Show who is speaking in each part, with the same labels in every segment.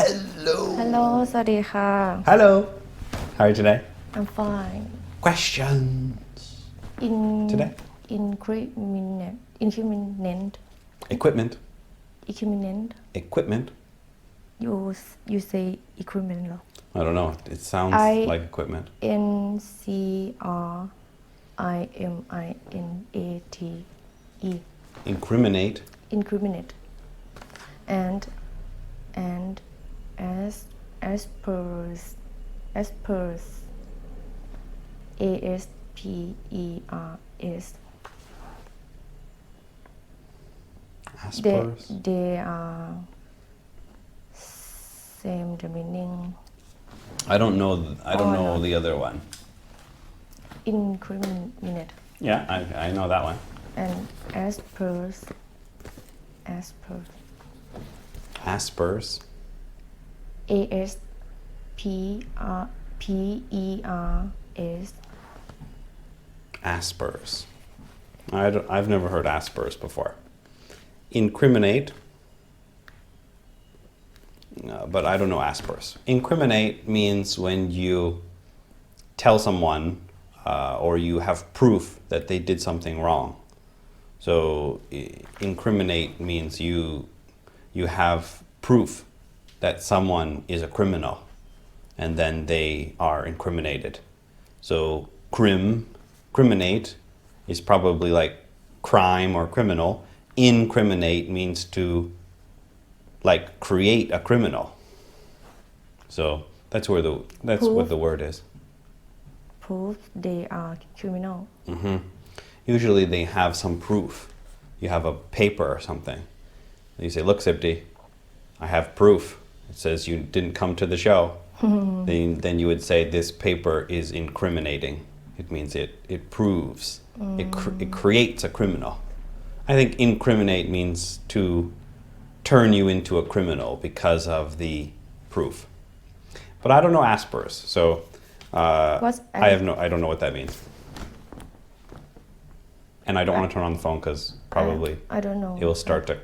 Speaker 1: Hello.
Speaker 2: Hello สวัสดีค่ะ
Speaker 1: Hello. How are you today?
Speaker 2: I'm fine.
Speaker 1: Questions. Today?
Speaker 2: Incriminate.
Speaker 1: Equipment.
Speaker 2: Incriminate. You say incriminate เหรอ
Speaker 1: I don't know. It sounds like equipment.
Speaker 2: Incriminate.
Speaker 1: Incriminate.
Speaker 2: Incriminate. And asprs. Asprs. Aspers.
Speaker 1: Aspers.
Speaker 2: They are same the meaning.
Speaker 1: I don't know the other one.
Speaker 2: Incriminate.
Speaker 1: Yeah, I know that one.
Speaker 2: And aspers.
Speaker 1: Aspers.
Speaker 2: Aspers.
Speaker 1: Aspers. I've never heard aspers before. Incriminate. But I don't know aspers. Incriminate means when you tell someone or you have proof that they did something wrong. So incriminate means you have proof that someone is a criminal and then they are incriminated. So criminate is probably like crime or criminal. Incriminate means to like create a criminal. So that's what the word is.
Speaker 2: Proof they are criminal.
Speaker 1: Usually they have some proof. You have a paper or something. And you say, look, Sipti, I have proof. It says you didn't come to the show. Then you would say this paper is incriminating. It means it proves. It creates a criminal. I think incriminate means to turn you into a criminal because of the proof. But I don't know aspers, so I don't know what that means. And I don't want to turn on the phone because probably
Speaker 2: I don't know.
Speaker 1: it will start to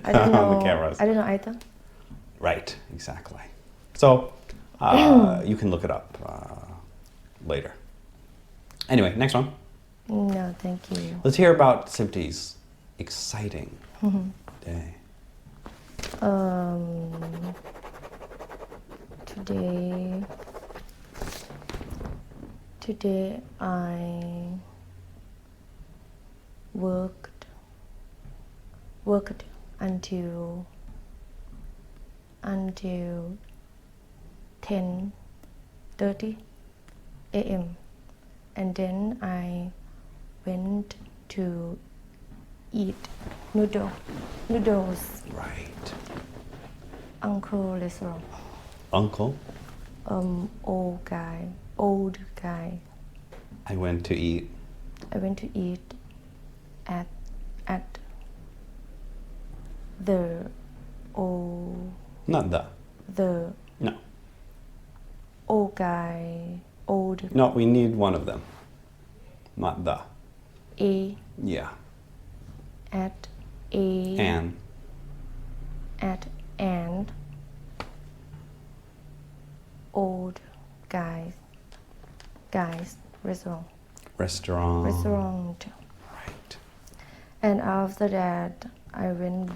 Speaker 2: I don't know.
Speaker 1: on the cameras.
Speaker 2: I don't know either.
Speaker 1: Right, exactly. So you can look it up later. Anyway, next one.
Speaker 2: No, thank you.
Speaker 1: Let's hear about Sipti's exciting day.
Speaker 2: Today I worked until 10:30 a.m. and then I went to eat noodles.
Speaker 1: Right.
Speaker 2: Uncle restaurant.
Speaker 1: Uncle?
Speaker 2: Old guy.
Speaker 1: I went to eat
Speaker 2: at the old.
Speaker 1: Not the.
Speaker 2: The.
Speaker 1: No.
Speaker 2: Old guy. Old.
Speaker 1: No, we need one of them. Not the.
Speaker 2: A.
Speaker 1: Yeah.
Speaker 2: At a.
Speaker 1: And.
Speaker 2: At and. Old guys restaurant.
Speaker 1: Right.
Speaker 2: And after that I went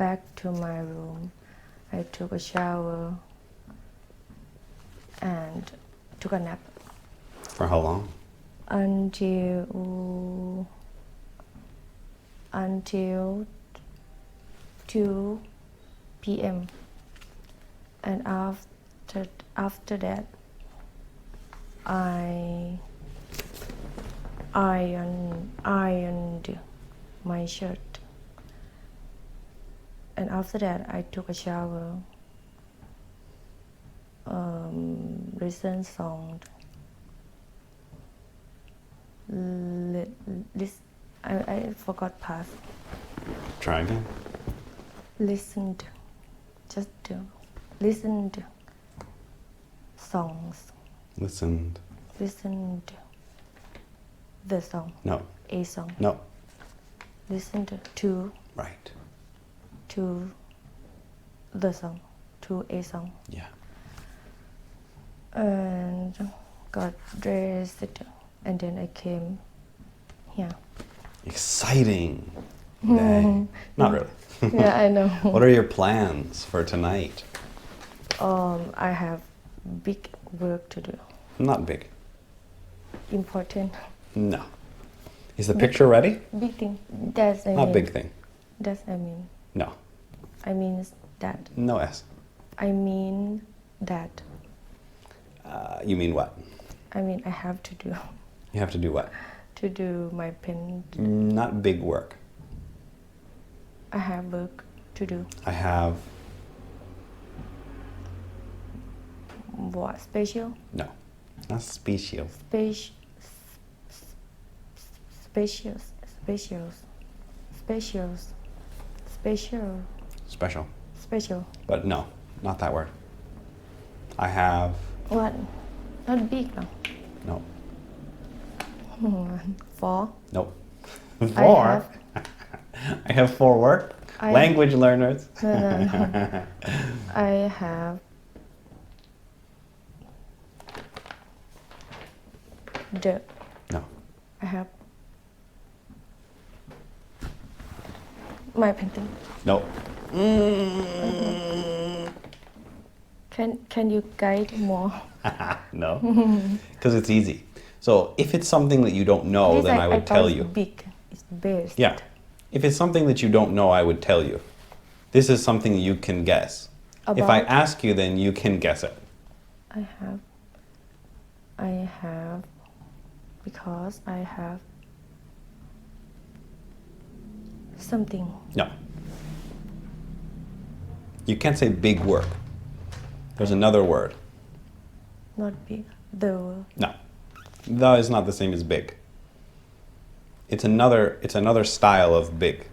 Speaker 2: back to my room. I took a shower and took a nap.
Speaker 1: For how long?
Speaker 2: Until 2 p.m. and after that I ironed my shirt, and after that I took a shower, listen song, I forgot past.
Speaker 1: Try again.
Speaker 2: Listened songs.
Speaker 1: Listened.
Speaker 2: The song.
Speaker 1: No.
Speaker 2: A song.
Speaker 1: No.
Speaker 2: Listened to.
Speaker 1: Right.
Speaker 2: To the song, to a song,
Speaker 1: Yeah.
Speaker 2: and got dressed, and then I came here.
Speaker 1: Exciting. Dang. Not really.
Speaker 2: Yeah, I know.
Speaker 1: What are your plans for tonight?
Speaker 2: I have big work to do.
Speaker 1: Not big.
Speaker 2: Important.
Speaker 1: No. Is the picture ready?
Speaker 2: Big thing. That's I
Speaker 1: Not
Speaker 2: mean.
Speaker 1: big thing.
Speaker 2: That's I mean.
Speaker 1: No.
Speaker 2: I mean that.
Speaker 1: No S.
Speaker 2: I mean that.
Speaker 1: You mean what?
Speaker 2: I mean I have to do.
Speaker 1: You have to do what?
Speaker 2: To do my pen.
Speaker 1: Not big work.
Speaker 2: I have work to do.
Speaker 1: I have
Speaker 2: What? Special?
Speaker 1: no. Not special.
Speaker 2: Special. Special. Special. Special. Special.
Speaker 1: Special.
Speaker 2: Special.
Speaker 1: But no, not that word. I have
Speaker 2: What? Not big.
Speaker 1: no.
Speaker 2: For.
Speaker 1: Nope.
Speaker 2: I
Speaker 1: Four.
Speaker 2: have.
Speaker 1: I have 4 work.
Speaker 2: I-
Speaker 1: Language learners.
Speaker 2: I have the.
Speaker 1: No.
Speaker 2: I have my painting.
Speaker 1: Nope.
Speaker 2: Can you guide more?
Speaker 1: No. Because it's easy. So if it's something that you don't know,
Speaker 2: This
Speaker 1: then I would
Speaker 2: thought
Speaker 1: tell
Speaker 2: it's
Speaker 1: you.
Speaker 2: Big. It's best.
Speaker 1: Yeah. If it's something that you don't know, I would tell you. This is something you can guess. If I
Speaker 2: About?
Speaker 1: ask you, then you can guess it.
Speaker 2: I have because I have something.
Speaker 1: No. You can't say big work. There's another word.
Speaker 2: Not big. The
Speaker 1: No. The is not the same as big. It's another style of big.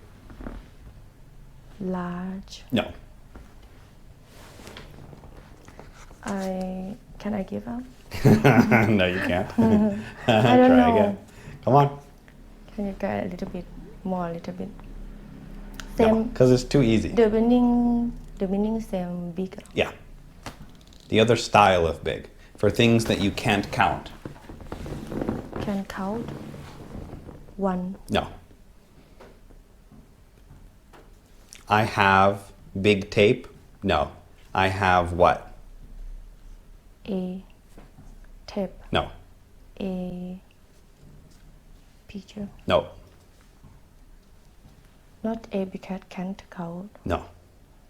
Speaker 2: large.
Speaker 1: No.
Speaker 2: Can I give up?
Speaker 1: No, you can't.
Speaker 2: I don't
Speaker 1: Try
Speaker 2: know.
Speaker 1: again. Come on.
Speaker 2: Can you guide a little bit more? A little bit.
Speaker 1: No,
Speaker 2: Same.
Speaker 1: because it's too easy.
Speaker 2: The meaning same big.
Speaker 1: Yeah. The other style of big. For things that you can't count.
Speaker 2: Can count. One.
Speaker 1: No. I have big tape. No. I have what?
Speaker 2: A tape.
Speaker 1: No.
Speaker 2: A picture.
Speaker 1: No.
Speaker 2: Not a because can't count.
Speaker 1: No.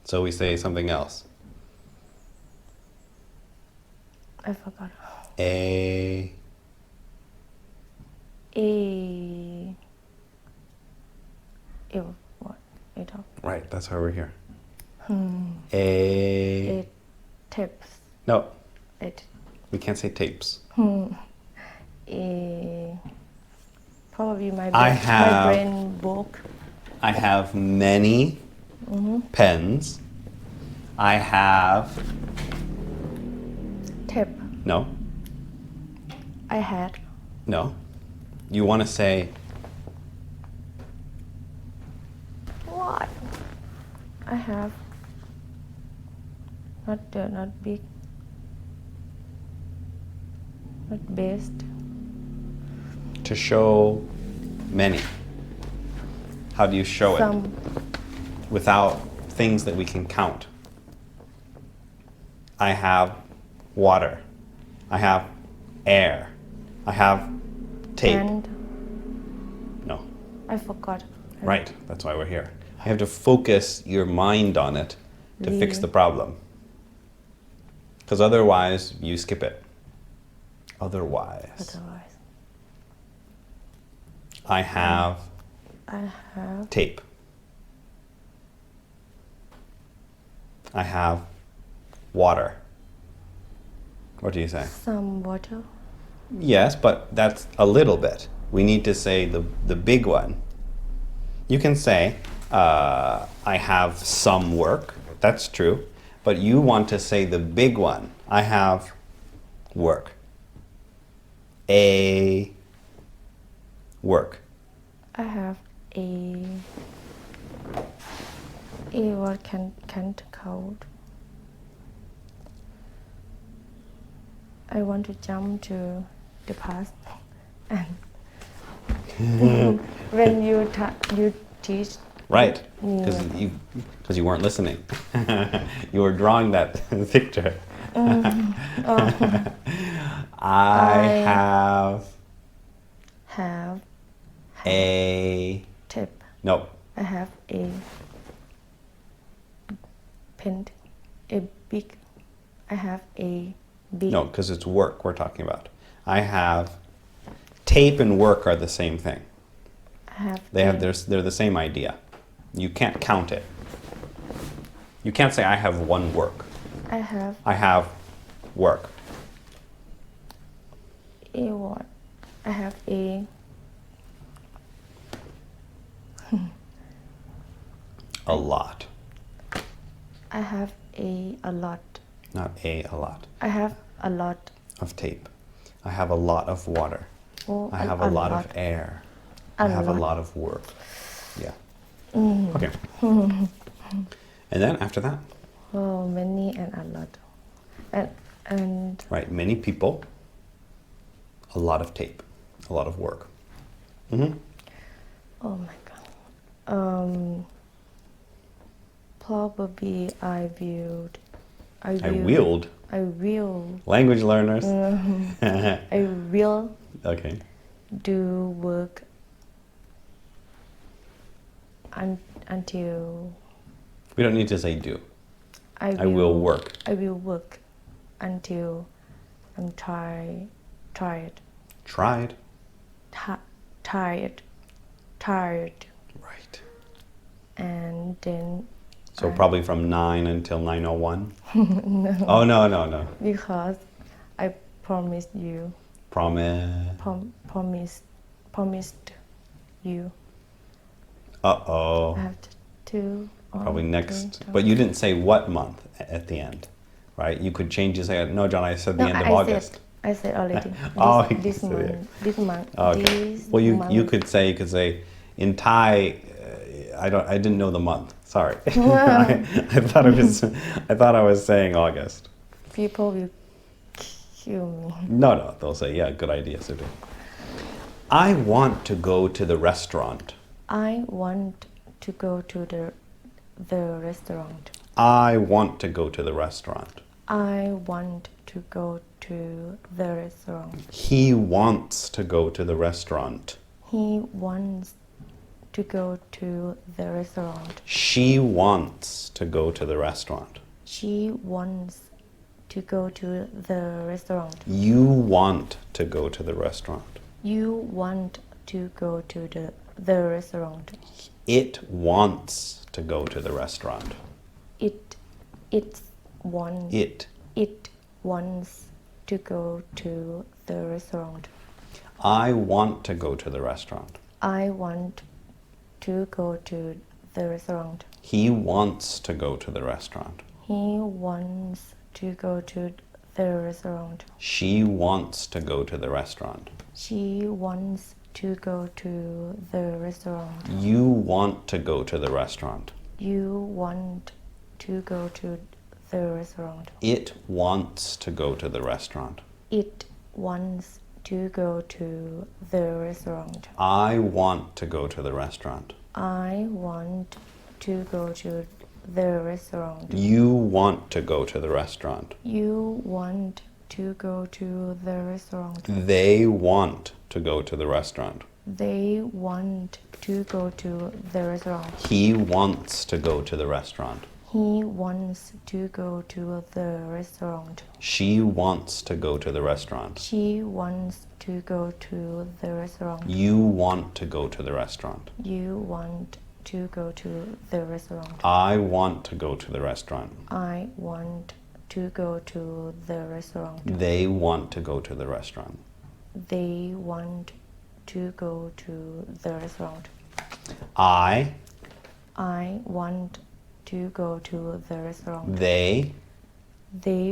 Speaker 1: So we say something else.
Speaker 2: I forgot.
Speaker 1: A.
Speaker 2: What? A top.
Speaker 1: Right, that's why we're here. A.
Speaker 2: A tapes.
Speaker 1: No,
Speaker 2: It.
Speaker 1: we can't say tapes.
Speaker 2: A. Probably my
Speaker 1: I
Speaker 2: brain,
Speaker 1: have-
Speaker 2: my brain broke.
Speaker 1: I have many pens. I have.
Speaker 2: Tape.
Speaker 1: No,
Speaker 2: I had.
Speaker 1: no. You want to say
Speaker 2: What? I have. Not big. Not best.
Speaker 1: to show many. How do you show it?
Speaker 2: Some.
Speaker 1: Without things that we can count. I have water. I have air. I have tape.
Speaker 2: And
Speaker 1: No.
Speaker 2: I forgot.
Speaker 1: Right. That's why we're here. You have to focus your mind on it to fix the problem. Because otherwise, you skip it. Otherwise.
Speaker 2: Otherwise.
Speaker 1: I have
Speaker 2: I have
Speaker 1: tape. I have water. What do you say?
Speaker 2: some water.
Speaker 1: Yes, but that's a little bit. We need to say the big one. You can say, I have some work. That's true. But you want to say the big one. I have work. A work.
Speaker 2: I have what can't count. I want to jump to the past and when you teach
Speaker 1: Right, because you weren't listening. You were drawing that picture. I have a
Speaker 2: tip.
Speaker 1: no.
Speaker 2: I have a pen, a big. I have a big.
Speaker 1: No, because it's work we're talking about. I have tape and work are the same thing. They're the same idea. You can't count it. You can't say I have one work. I have work.
Speaker 2: A what? I have a
Speaker 1: lot.
Speaker 2: I have a lot.
Speaker 1: Not a lot.
Speaker 2: I have a lot
Speaker 1: of tape. I have a lot of water.
Speaker 2: Oh,
Speaker 1: I have a lot of air. I have a lot of work. Yeah. Okay. And then after that?
Speaker 2: Oh, many and a lot. And
Speaker 1: Right, many people, a lot of tape, a lot of work. Mm-hmm.
Speaker 2: Oh my god. Probably I will.
Speaker 1: Language learners.
Speaker 2: I will
Speaker 1: Okay.
Speaker 2: do work until
Speaker 1: We don't need to say do.
Speaker 2: I will
Speaker 1: work.
Speaker 2: I will work until I'm tired.
Speaker 1: Tried.
Speaker 2: Tired.
Speaker 1: Right.
Speaker 2: And then
Speaker 1: So probably from 9 until 9:01?
Speaker 2: no.
Speaker 1: Oh, no.
Speaker 2: Because I promised you. Promised you.
Speaker 1: Uh-oh.
Speaker 2: I have to.
Speaker 1: Probably next. But you didn't say what month at the end, right? You could change and say, no, John, I said the end of August.
Speaker 2: I said already. This month.
Speaker 1: Okay. Well, you could say in Thai. I didn't know the month. Sorry. I thought I was saying August.
Speaker 2: People will kill me.
Speaker 1: No. They'll say, yeah, good idea, Sudhu. I want to go to the restaurant.
Speaker 2: I want to go to the restaurant.
Speaker 1: I want to go to the restaurant.
Speaker 2: I want to go to the restaurant.
Speaker 1: He wants to go to the restaurant.
Speaker 2: He wants to go to the restaurant.
Speaker 1: She wants to go to the restaurant.
Speaker 2: She wants to go to the restaurant.
Speaker 1: You want to go to the restaurant.
Speaker 2: You want to go to the restaurant.
Speaker 1: It wants to go to the restaurant.
Speaker 2: It wants to go to the restaurant.
Speaker 1: I want to go to the restaurant.
Speaker 2: I want to go to the restaurant.
Speaker 1: He wants to go to the restaurant.
Speaker 2: He wants to go to the restaurant.
Speaker 1: She wants to go to the restaurant.
Speaker 2: She wants to go to the restaurant.
Speaker 1: You want to go to the restaurant.
Speaker 2: You want to go to the restaurant.
Speaker 1: It wants to go to the restaurant.
Speaker 2: It wants to go to the restaurant.
Speaker 1: I want to go to the restaurant.
Speaker 2: I want to go to the restaurant.
Speaker 1: You want to go to the restaurant.
Speaker 2: You want to go to the restaurant.
Speaker 1: They want to go to the restaurant.
Speaker 2: They want to go to the restaurant.
Speaker 1: He wants to go to the restaurant.
Speaker 2: He wants to go to the restaurant.
Speaker 1: She wants to go to the restaurant.
Speaker 2: She wants to go to the restaurant.
Speaker 1: You want to go to the restaurant.
Speaker 2: You want to go to the restaurant.
Speaker 1: I want to go to the restaurant.
Speaker 2: I want to go to the restaurant.
Speaker 1: They want to go to the restaurant.
Speaker 2: They want to go to the restaurant.
Speaker 1: I
Speaker 2: want to go to the restaurant.
Speaker 1: They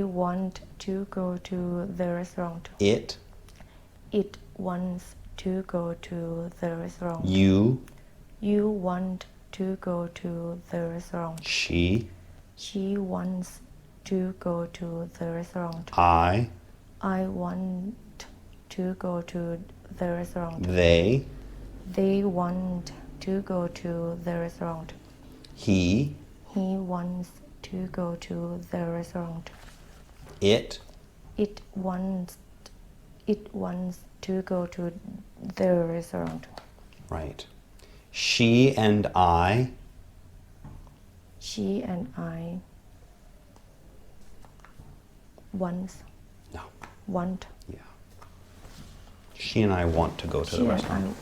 Speaker 2: want to go to the restaurant.
Speaker 1: It
Speaker 2: wants to go to the restaurant.
Speaker 1: You
Speaker 2: want to go to the restaurant.
Speaker 1: She,
Speaker 2: She wants to go to the restaurant.
Speaker 1: I,
Speaker 2: want to go to the restaurant.
Speaker 1: they,
Speaker 2: want to go to the restaurant.
Speaker 1: he,
Speaker 2: wants to go to the restaurant.
Speaker 1: it,
Speaker 2: wants to go to the restaurant.
Speaker 1: right. She and I,
Speaker 2: want.
Speaker 1: no, yeah. She and I want to go to the restaurant.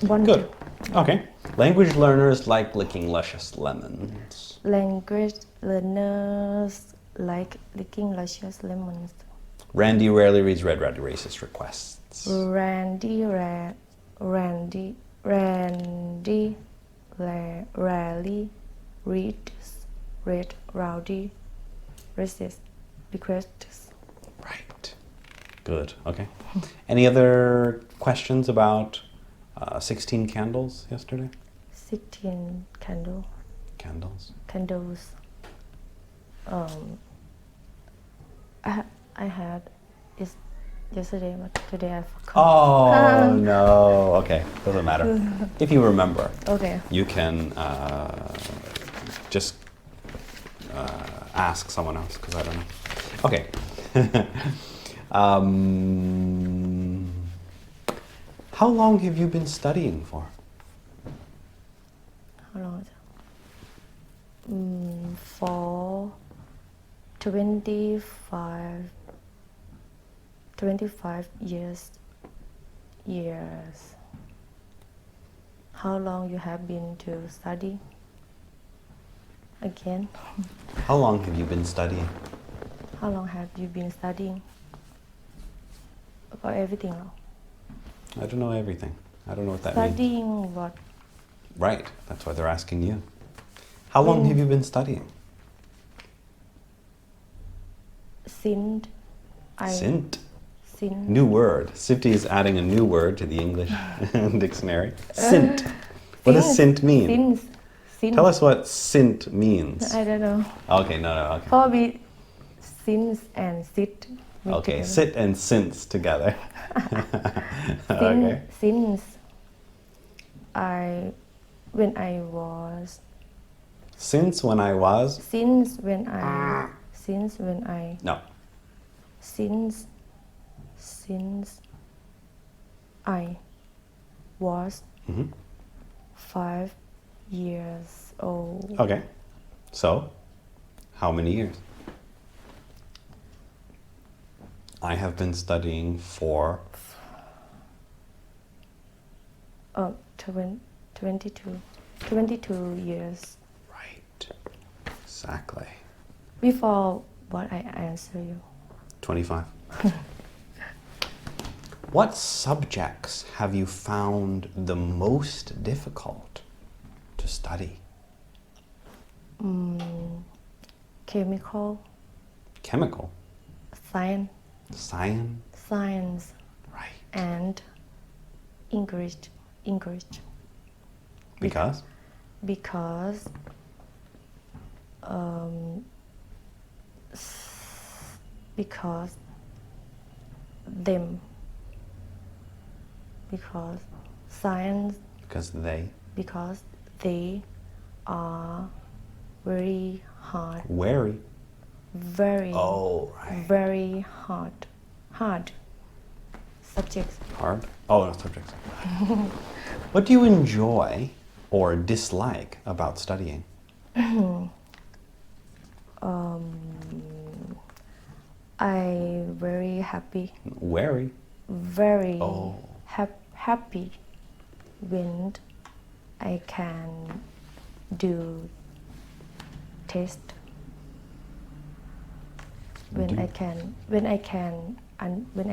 Speaker 2: Want.
Speaker 1: Good. Okay. Language learners like licking luscious lemons.
Speaker 2: Language learners like licking luscious lemons.
Speaker 1: Randy rarely reads Red Rat Racist requests.
Speaker 2: Randy rarely reads Red Rowdy Racist requests.
Speaker 1: Right. Good. Okay. Any other questions about 16 candles yesterday?
Speaker 2: 16
Speaker 1: Candles.
Speaker 2: candles. I had it yesterday, but today I forgot.
Speaker 1: Oh, no. Okay. Doesn't matter. If you remember,
Speaker 2: Okay.
Speaker 1: you can just ask someone else because I don't know. Okay. How long have you been studying for?
Speaker 2: How long is it? For 25 years. How long you have been to study? Again?
Speaker 1: How long have you been studying?
Speaker 2: How long have you been studying? About everything now.
Speaker 1: I don't know everything. I don't know what that means.
Speaker 2: Studying what?
Speaker 1: Right. That's why they're asking you. How long have you been studying?
Speaker 2: Since
Speaker 1: Sint. New word. Sifty is adding a new word to the English dictionary. Sint. What does sint mean?
Speaker 2: Since.
Speaker 1: Tell us what sint means.
Speaker 2: I don't know.
Speaker 1: Okay, no, okay.
Speaker 2: Probably since and sit.
Speaker 1: Okay,
Speaker 2: together.
Speaker 1: sit and since together. Okay.
Speaker 2: Since when I was.
Speaker 1: Since when I was.
Speaker 2: Since when I.
Speaker 1: No.
Speaker 2: Since I was 5 years old.
Speaker 1: Okay. So, how many years? I have been studying for
Speaker 2: 22 years.
Speaker 1: right. Exactly.
Speaker 2: Before what I answer you.
Speaker 1: 25. What subjects have you found the most difficult to study?
Speaker 2: Chemical,
Speaker 1: Chemical,
Speaker 2: science,
Speaker 1: science, right.
Speaker 2: and English.
Speaker 1: Because?
Speaker 2: Because science, because they are very hard.
Speaker 1: Wary.
Speaker 2: Very.
Speaker 1: Oh, right.
Speaker 2: Very hard subjects.
Speaker 1: Hard? Oh, no, subjects. What do you enjoy or dislike about studying?
Speaker 2: I very happy.
Speaker 1: Wary.
Speaker 2: Very
Speaker 1: Oh.
Speaker 2: happy when I can do test. When I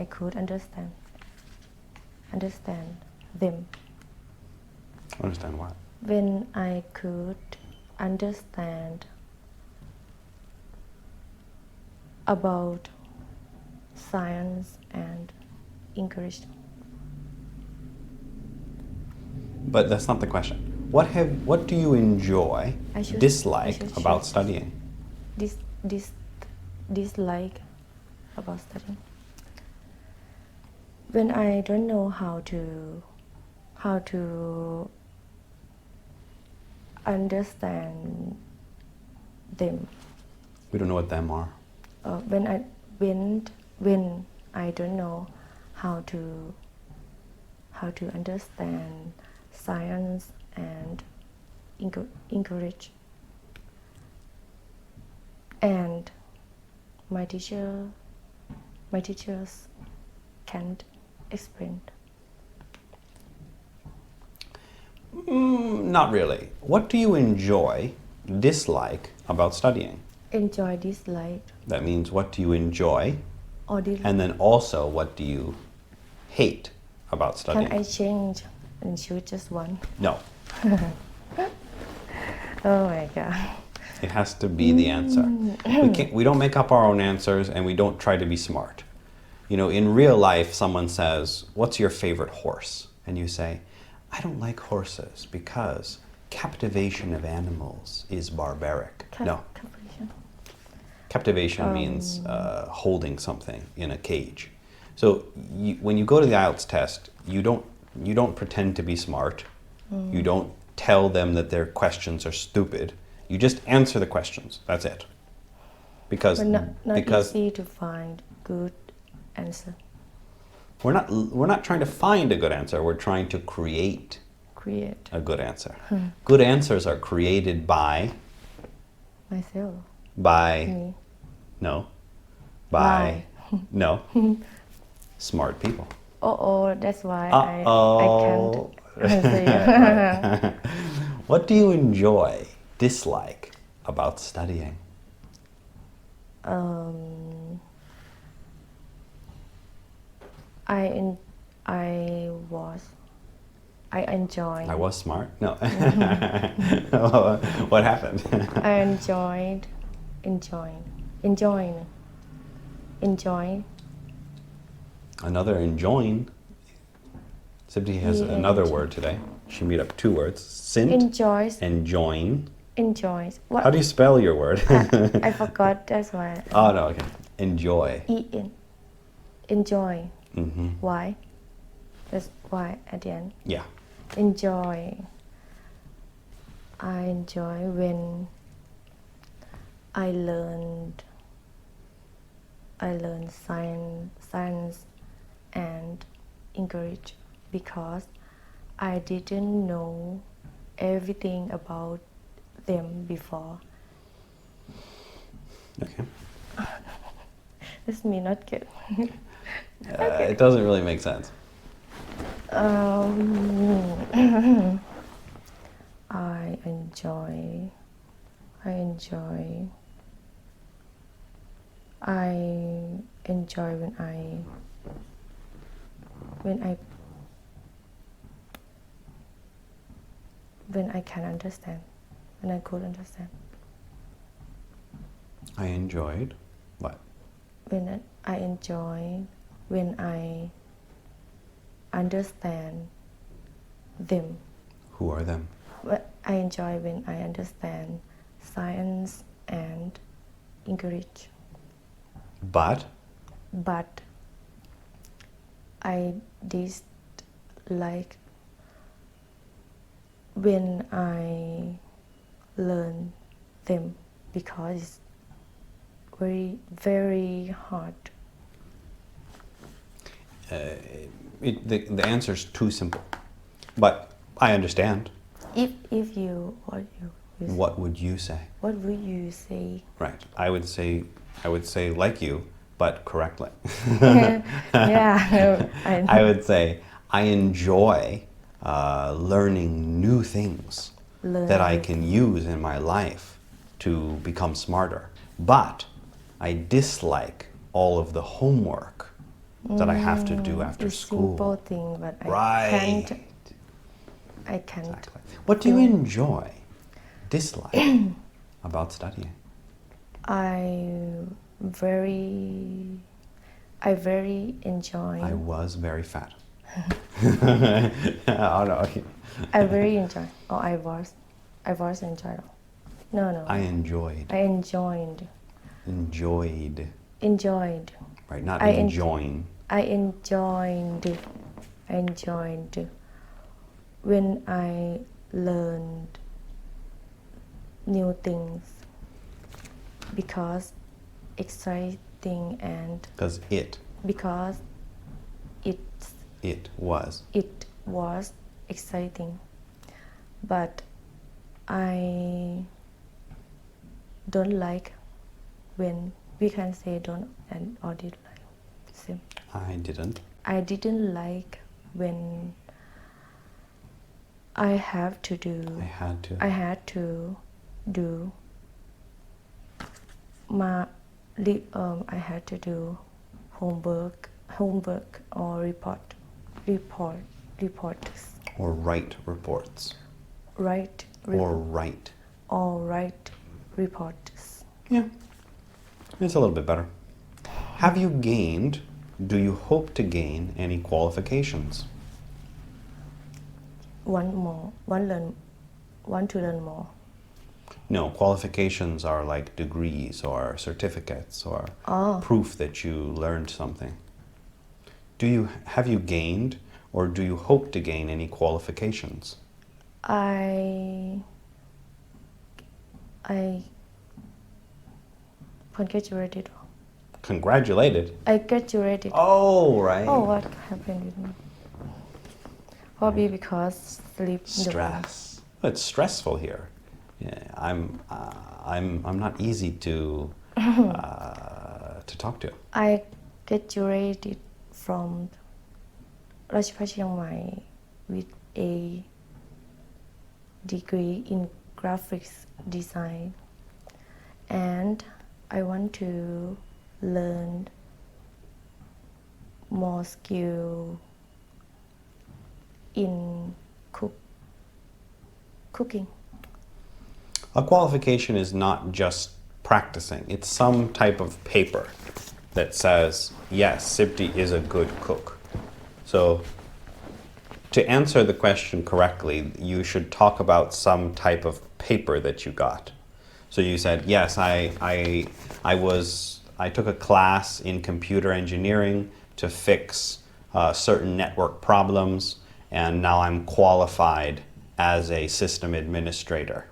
Speaker 2: could understand them.
Speaker 1: Understand what?
Speaker 2: When I could understand about science and English.
Speaker 1: But that's not the question. What do you enjoy, dislike
Speaker 2: I should
Speaker 1: about
Speaker 2: choose.
Speaker 1: studying?
Speaker 2: This dislike about studying. When I don't know how to understand them.
Speaker 1: We don't know what them are.
Speaker 2: When I don't know how to understand science and encourage, and my teachers can't explain.
Speaker 1: Not really. What do you enjoy, dislike about studying?
Speaker 2: Enjoy, dislike,
Speaker 1: That means what do you enjoy,
Speaker 2: or dislike.
Speaker 1: and then also what do you hate about studying?
Speaker 2: Can I change and choose just one?
Speaker 1: No,
Speaker 2: Oh my god.
Speaker 1: it has to be the answer. We don't make up our own answers, and we don't try to be smart. You know, in real life, someone says, "What's your favorite horse?" And you say, "I don't like horses because captivation of animals is barbaric." No.
Speaker 2: Competition.
Speaker 1: Captivation means holding something in a cage. So when you go to the IELTS test, you don't pretend to be smart. You don't tell them that their questions are stupid. You just answer the questions. That's it. Because
Speaker 2: But not
Speaker 1: because
Speaker 2: easy to find good answer.
Speaker 1: we're not trying to find a good answer. We're trying to create
Speaker 2: Create
Speaker 1: a good answer. Good answers are created by
Speaker 2: myself. Me.
Speaker 1: no by
Speaker 2: By.
Speaker 1: no smart people.
Speaker 2: Oh, that's why I can't
Speaker 1: Uh-oh.
Speaker 2: answer you.
Speaker 1: What do you enjoy, dislike about studying?
Speaker 2: I enjoy.
Speaker 1: I was smart? No. What happened?
Speaker 2: I enjoyed. Enjoy.
Speaker 1: Another enjoin. Sibdi has
Speaker 2: Yeah,
Speaker 1: another
Speaker 2: enjoy.
Speaker 1: word today. She made up two words. Sint
Speaker 2: Enjoys.
Speaker 1: and join.
Speaker 2: Enjoys. What?
Speaker 1: How do you spell your word?
Speaker 2: I forgot. That's why.
Speaker 1: Oh, no, okay. Enjoy.
Speaker 2: En. Enjoy.
Speaker 1: Hmm.
Speaker 2: Why? That's why at the end.
Speaker 1: Yeah.
Speaker 2: Enjoy. I enjoy when I learned science and English because I didn't know everything about them before.
Speaker 1: Okay.
Speaker 2: This may not get.
Speaker 1: It doesn't really make sense.
Speaker 2: I enjoy when I can understand, when I could understand.
Speaker 1: I enjoyed what?
Speaker 2: I enjoy when I understand them.
Speaker 1: Who are them?
Speaker 2: I enjoy when I understand science and English.
Speaker 1: But
Speaker 2: But I dislike when I learn them because it's very hard.
Speaker 1: The answer is too simple. But I understand.
Speaker 2: If you
Speaker 1: What would you say?
Speaker 2: what would you say?
Speaker 1: Right. I would say like you, but correctly.
Speaker 2: Yeah,
Speaker 1: I would say I enjoy learning new things that I can use in my life to become smarter. But I dislike all of the homework that I have to do after
Speaker 2: It's
Speaker 1: school.
Speaker 2: simple thing, but
Speaker 1: Right.
Speaker 2: I can't.
Speaker 1: Exactly. What do you enjoy, dislike about studying?
Speaker 2: I very enjoy.
Speaker 1: I was very fat. Oh no.
Speaker 2: I very enjoy. Or I was enjoy. No.
Speaker 1: I enjoyed.
Speaker 2: I enjoyed. Enjoyed.
Speaker 1: Right, not
Speaker 2: I
Speaker 1: enjoying.
Speaker 2: I enjoyed when I learned new things because exciting and
Speaker 1: Because
Speaker 2: because
Speaker 1: it was.
Speaker 2: it was exciting, but I don't like when we can say don't and or did like same.
Speaker 1: I didn't.
Speaker 2: I didn't like when I have to do.
Speaker 1: I had to.
Speaker 2: I had to do my. I had to do homework or reports.
Speaker 1: Or write reports.
Speaker 2: Write
Speaker 1: Or write.
Speaker 2: or write reports.
Speaker 1: Yeah. It's a little bit better. Have you gained, do you hope to gain any qualifications?
Speaker 2: Want to learn more.
Speaker 1: No, qualifications are like degrees or certificates or proof that you learned something. Have you gained or do you hope to gain any qualifications?
Speaker 2: I graduated.
Speaker 1: Congratulated.
Speaker 2: I graduated.
Speaker 1: Oh, right.
Speaker 2: Oh, what happened with me? Probably because sleep.
Speaker 1: Stress. It's stressful here. Yeah, I'm not easy to talk to.
Speaker 2: I graduated from ราชภัฏเชียงใหม่ with a degree in graphics design, and I want to learn more skill in cooking.
Speaker 1: A qualification is not just practicing. It's some type of paper that says, yes, Sipti is a good cook. So to answer the question correctly, you should talk about some type of paper that you got. So you said, yes, I took a class in computer engineering to fix certain network problems, and now I'm qualified as a system administrator,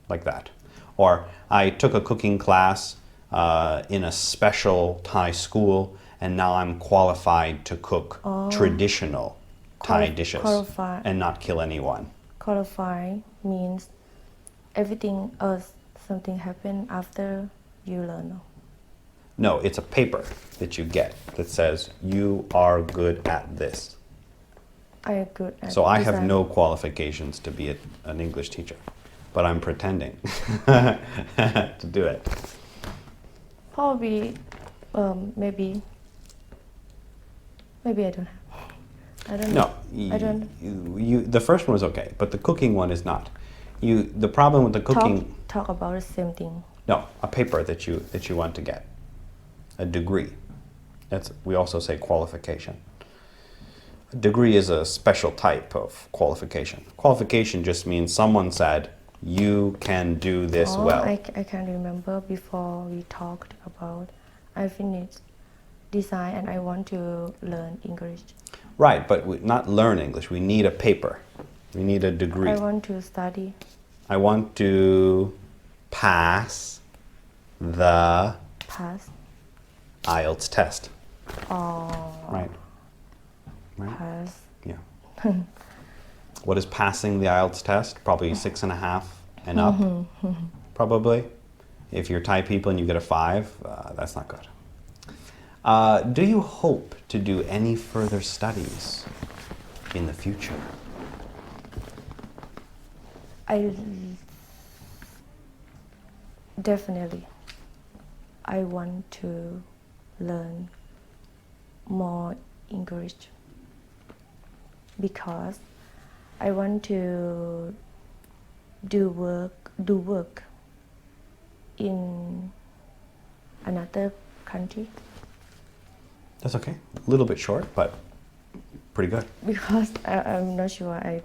Speaker 1: like that. Or I took a cooking class in a special Thai school, and now I'm qualified to cook traditional Thai dishes and not kill anyone.
Speaker 2: Qualify means everything else, something happen after you learn.
Speaker 1: No, it's a paper that you get that says you are good at this.
Speaker 2: I am good at
Speaker 1: So I have
Speaker 2: design.
Speaker 1: no qualifications to be an English teacher, but I'm pretending to do it.
Speaker 2: Probably, maybe I don't have. I don't
Speaker 1: No,
Speaker 2: know. I don't
Speaker 1: the first one was okay, but the cooking one is not. The problem with the cooking.
Speaker 2: talk about the same thing.
Speaker 1: No, a paper that you want to get, a degree. We also say qualification. A degree is a special type of qualification. Qualification just means someone said you can do this well.
Speaker 2: I can remember before we talked about I finished design and I want to learn English.
Speaker 1: Right, but not learn English. We need a paper. We need a degree.
Speaker 2: I want to study.
Speaker 1: I want to pass the IELTS test. Right.
Speaker 2: Pass.
Speaker 1: Yeah. What is passing the IELTS test? Probably 6.5 and up. Probably. If you're Thai people and you get a 5, that's not good. Do you hope to do any further studies in the future?
Speaker 2: Definitely. I want to learn more English because I want to do work in another country.
Speaker 1: That's okay. A little bit short, but Pretty good.
Speaker 2: Because I'm not sure I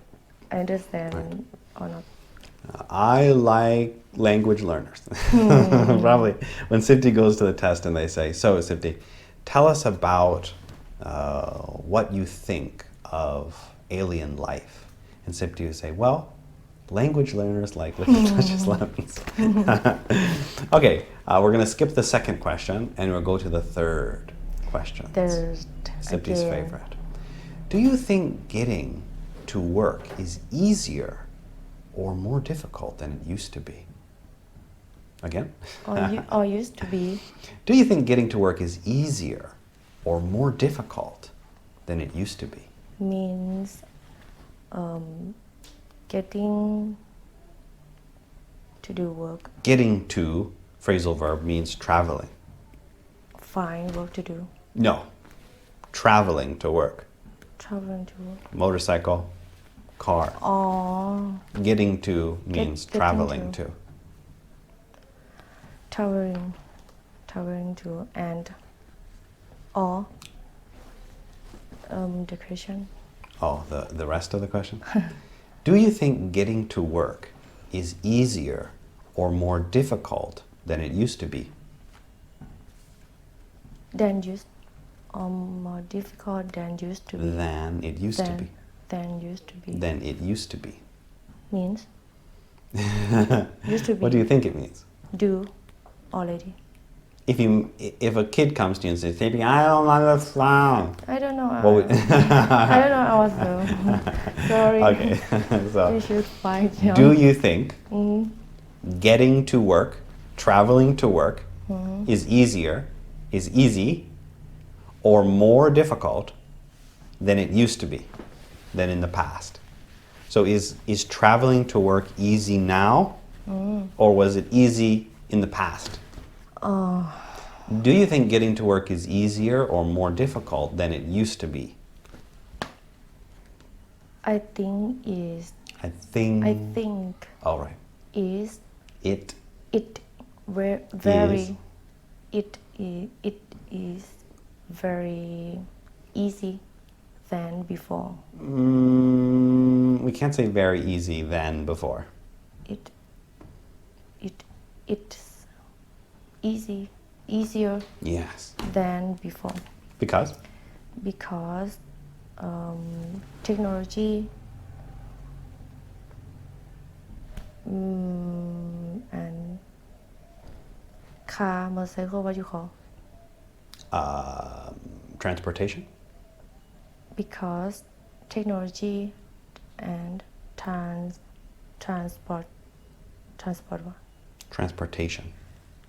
Speaker 2: understand or not.
Speaker 1: I like language learners. Probably when Sifty goes to the test and they say, so Sifty, tell us about what you think of alien life. And Sifty would say, well, language learners like religious lessons. Okay, we're going to skip the second question and we'll go to the third question.
Speaker 2: Third,
Speaker 1: Sifty's
Speaker 2: again.
Speaker 1: favorite. Do you think getting to work is easier or more difficult than it used to be? Again?
Speaker 2: Or used to be.
Speaker 1: Do you think getting to work is easier or more difficult than it used to be?
Speaker 2: Means getting to do work.
Speaker 1: Getting to, phrasal verb, means traveling.
Speaker 2: Find work to do.
Speaker 1: No. Traveling to work.
Speaker 2: Traveling to work.
Speaker 1: Motorcycle, car.
Speaker 2: Or
Speaker 1: Getting to means
Speaker 2: getting
Speaker 1: traveling
Speaker 2: to.
Speaker 1: to.
Speaker 2: Traveling to and or the question.
Speaker 1: Oh, the rest of the question? Do you think getting to work is easier or more difficult than it used to be?
Speaker 2: Than used or more difficult than used to be.
Speaker 1: Than it used to be.
Speaker 2: Than used to be.
Speaker 1: Than it used to be.
Speaker 2: Means used to be.
Speaker 1: What do you think it means?
Speaker 2: Do already.
Speaker 1: If a kid comes to you and says, "Baby, I don't understand,"
Speaker 2: I don't know.
Speaker 1: what would
Speaker 2: I don't know also. Sorry.
Speaker 1: Okay, so
Speaker 2: You should find out.
Speaker 1: do you think getting to work, traveling to work, is easy, or more difficult than it used to be, than in the past? So is traveling to work easy now, or was it easy in the past? Do you think getting to work is easier or more difficult than it used to be?
Speaker 2: I think is.
Speaker 1: I think. All right.
Speaker 2: Is
Speaker 1: It
Speaker 2: very. It is very easy than before.
Speaker 1: We can't say very easy than before.
Speaker 2: It's easier
Speaker 1: Yes.
Speaker 2: than before
Speaker 1: Because?
Speaker 2: because technology and car, motorcycle, what you call?
Speaker 1: Transportation?
Speaker 2: Because technology and transport what?
Speaker 1: Transportation.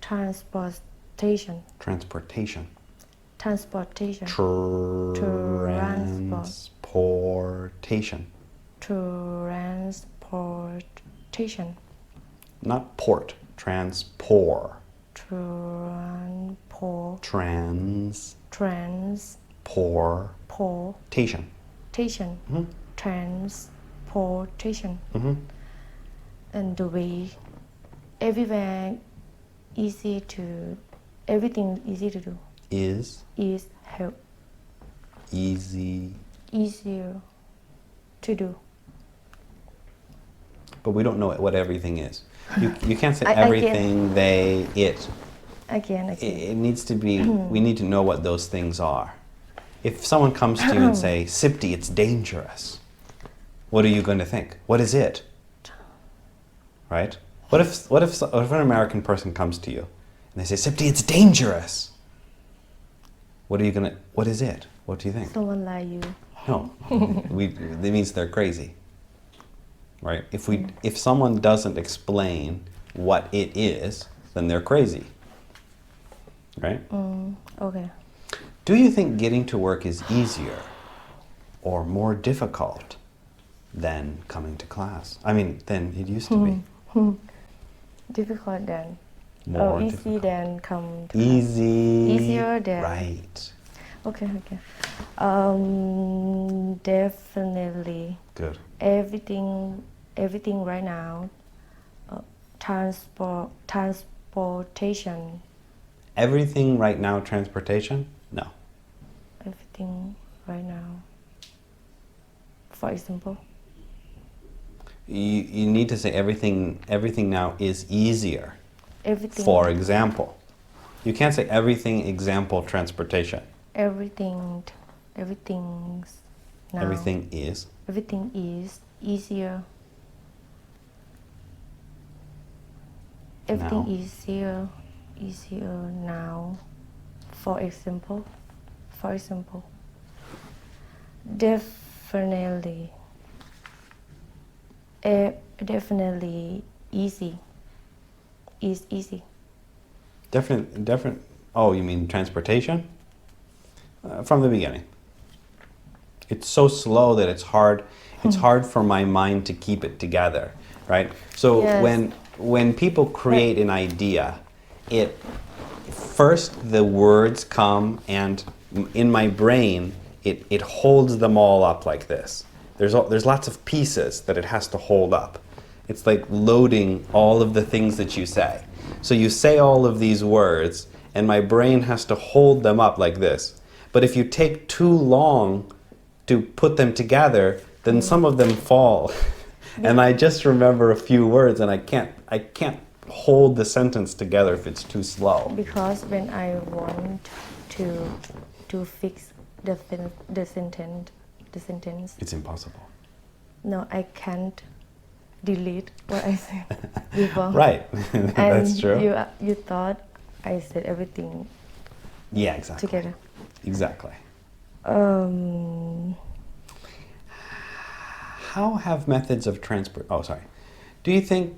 Speaker 2: Transportation.
Speaker 1: Transportation.
Speaker 2: Transportation.
Speaker 1: Transportation.
Speaker 2: Transportation.
Speaker 1: Not port. Transport.
Speaker 2: Transportation. Transportation. And the way everything easy to do
Speaker 1: Is
Speaker 2: help
Speaker 1: easy.
Speaker 2: easier to do.
Speaker 1: But we don't know what everything is. You can't say
Speaker 2: I
Speaker 1: everything, they, it.
Speaker 2: Again.
Speaker 1: It needs to be, we need to know what those things are. If someone comes to you and say, Sipti, it's dangerous, what are you going to think? What is it? Right? What if an American person comes to you and they say, Sipti, it's dangerous? What is it? What do you think?
Speaker 2: Someone like you.
Speaker 1: No, that means they're crazy, right? If someone doesn't explain what it is, then they're crazy, right?
Speaker 2: Okay.
Speaker 1: Do you think getting to work is easier or more difficult than coming to class? I mean, than it used to be.
Speaker 2: Difficult than.
Speaker 1: More
Speaker 2: easy
Speaker 1: difficult.
Speaker 2: than come to
Speaker 1: Easier
Speaker 2: than.
Speaker 1: Right.
Speaker 2: Okay. Definitely.
Speaker 1: Good.
Speaker 2: Everything right now. Transportation.
Speaker 1: Everything right now, transportation? No.
Speaker 2: Everything right now. For example,
Speaker 1: You need to say everything now is easier.
Speaker 2: everything.
Speaker 1: For example. You can't say everything example transportation.
Speaker 2: Everything's now.
Speaker 1: Everything is.
Speaker 2: Everything is easier. Everything
Speaker 1: Now.
Speaker 2: easier now. For example. Definitely. Definitely easy. Is easy.
Speaker 1: Different. Oh, you mean transportation? From the beginning. It's so slow that it's hard. It's hard for my mind to keep it together, right? So
Speaker 2: Yes.
Speaker 1: when people create an idea, it first the words come, and in my brain it holds them all up like this. There's lots of pieces that it has to hold up. It's like loading all of the things that you say. So you say all of these words, and my brain has to hold them up like this. But if you take too long to put them together, then some of them fall. And I just remember a few words, and I can't hold the sentence together if it's too slow.
Speaker 2: Because when I want to fix the sentence,
Speaker 1: It's impossible.
Speaker 2: no, I can't delete what I said before.
Speaker 1: Right. That's
Speaker 2: And
Speaker 1: true.
Speaker 2: You thought I said everything
Speaker 1: Yeah, exactly.
Speaker 2: together.
Speaker 1: Exactly.
Speaker 2: Um,
Speaker 1: How have methods of transport... Oh, sorry. Do you think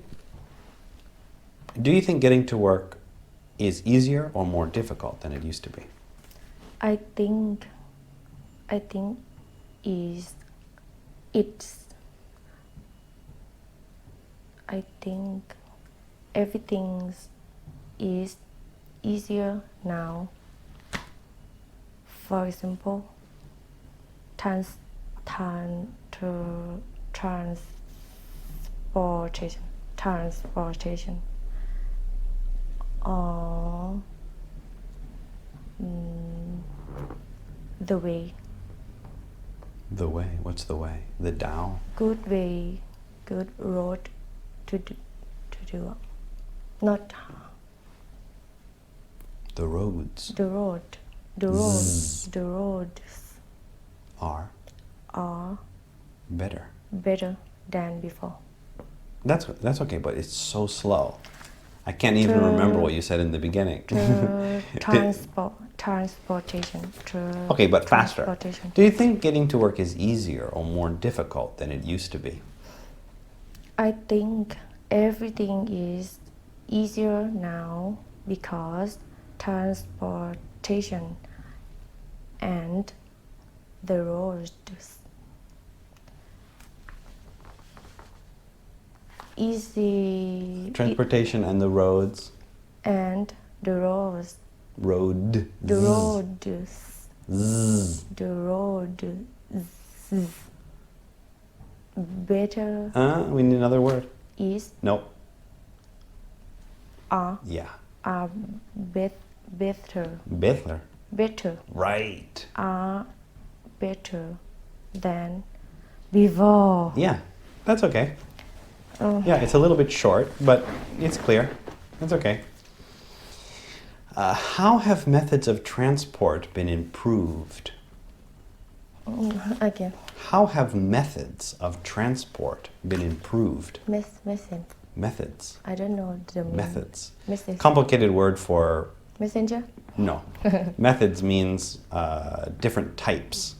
Speaker 1: getting to work is easier or more difficult than it used to be?
Speaker 2: I think everything is easier now. For example, transportation, or the way.
Speaker 1: The way? What's the way? The Tao?
Speaker 2: Good way, good road to do. Not
Speaker 1: The roads
Speaker 2: the road. The roads
Speaker 1: are
Speaker 2: are
Speaker 1: better.
Speaker 2: better than before.
Speaker 1: That's okay, but it's so slow. I can't even remember what you said in the beginning.
Speaker 2: Transportation.
Speaker 1: Okay, but faster.
Speaker 2: Transportation.
Speaker 1: Do you think getting to work is easier or more difficult than it used to be?
Speaker 2: I think everything is easier now because transportation and the roads easy
Speaker 1: Transportation and the roads.
Speaker 2: and the roads
Speaker 1: Road.
Speaker 2: the roads
Speaker 1: Zzz.
Speaker 2: the roads better
Speaker 1: We need another word.
Speaker 2: is
Speaker 1: Nope.
Speaker 2: are
Speaker 1: Yeah.
Speaker 2: better
Speaker 1: Better. Right.
Speaker 2: are better than before.
Speaker 1: Yeah, that's okay.
Speaker 2: Oh.
Speaker 1: Yeah, it's a little bit short, but it's clear. That's okay. How have methods of transport been improved?
Speaker 2: Again,
Speaker 1: How have methods of transport been improved?
Speaker 2: message.
Speaker 1: Methods.
Speaker 2: I don't know the meaning.
Speaker 1: Methods.
Speaker 2: Message.
Speaker 1: Complicated word for
Speaker 2: Messenger.
Speaker 1: no. Methods means different types.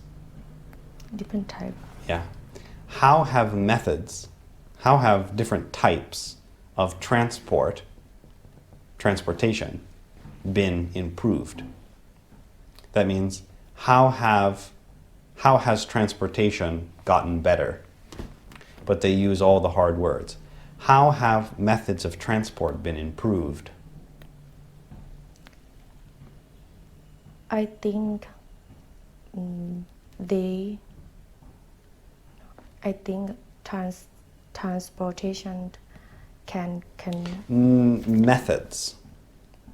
Speaker 2: Different type.
Speaker 1: Yeah. How have different types of transportation been improved? That means how has transportation gotten better? But they use all the hard words. How have methods of transport been improved?
Speaker 2: I think transportation can
Speaker 1: Methods.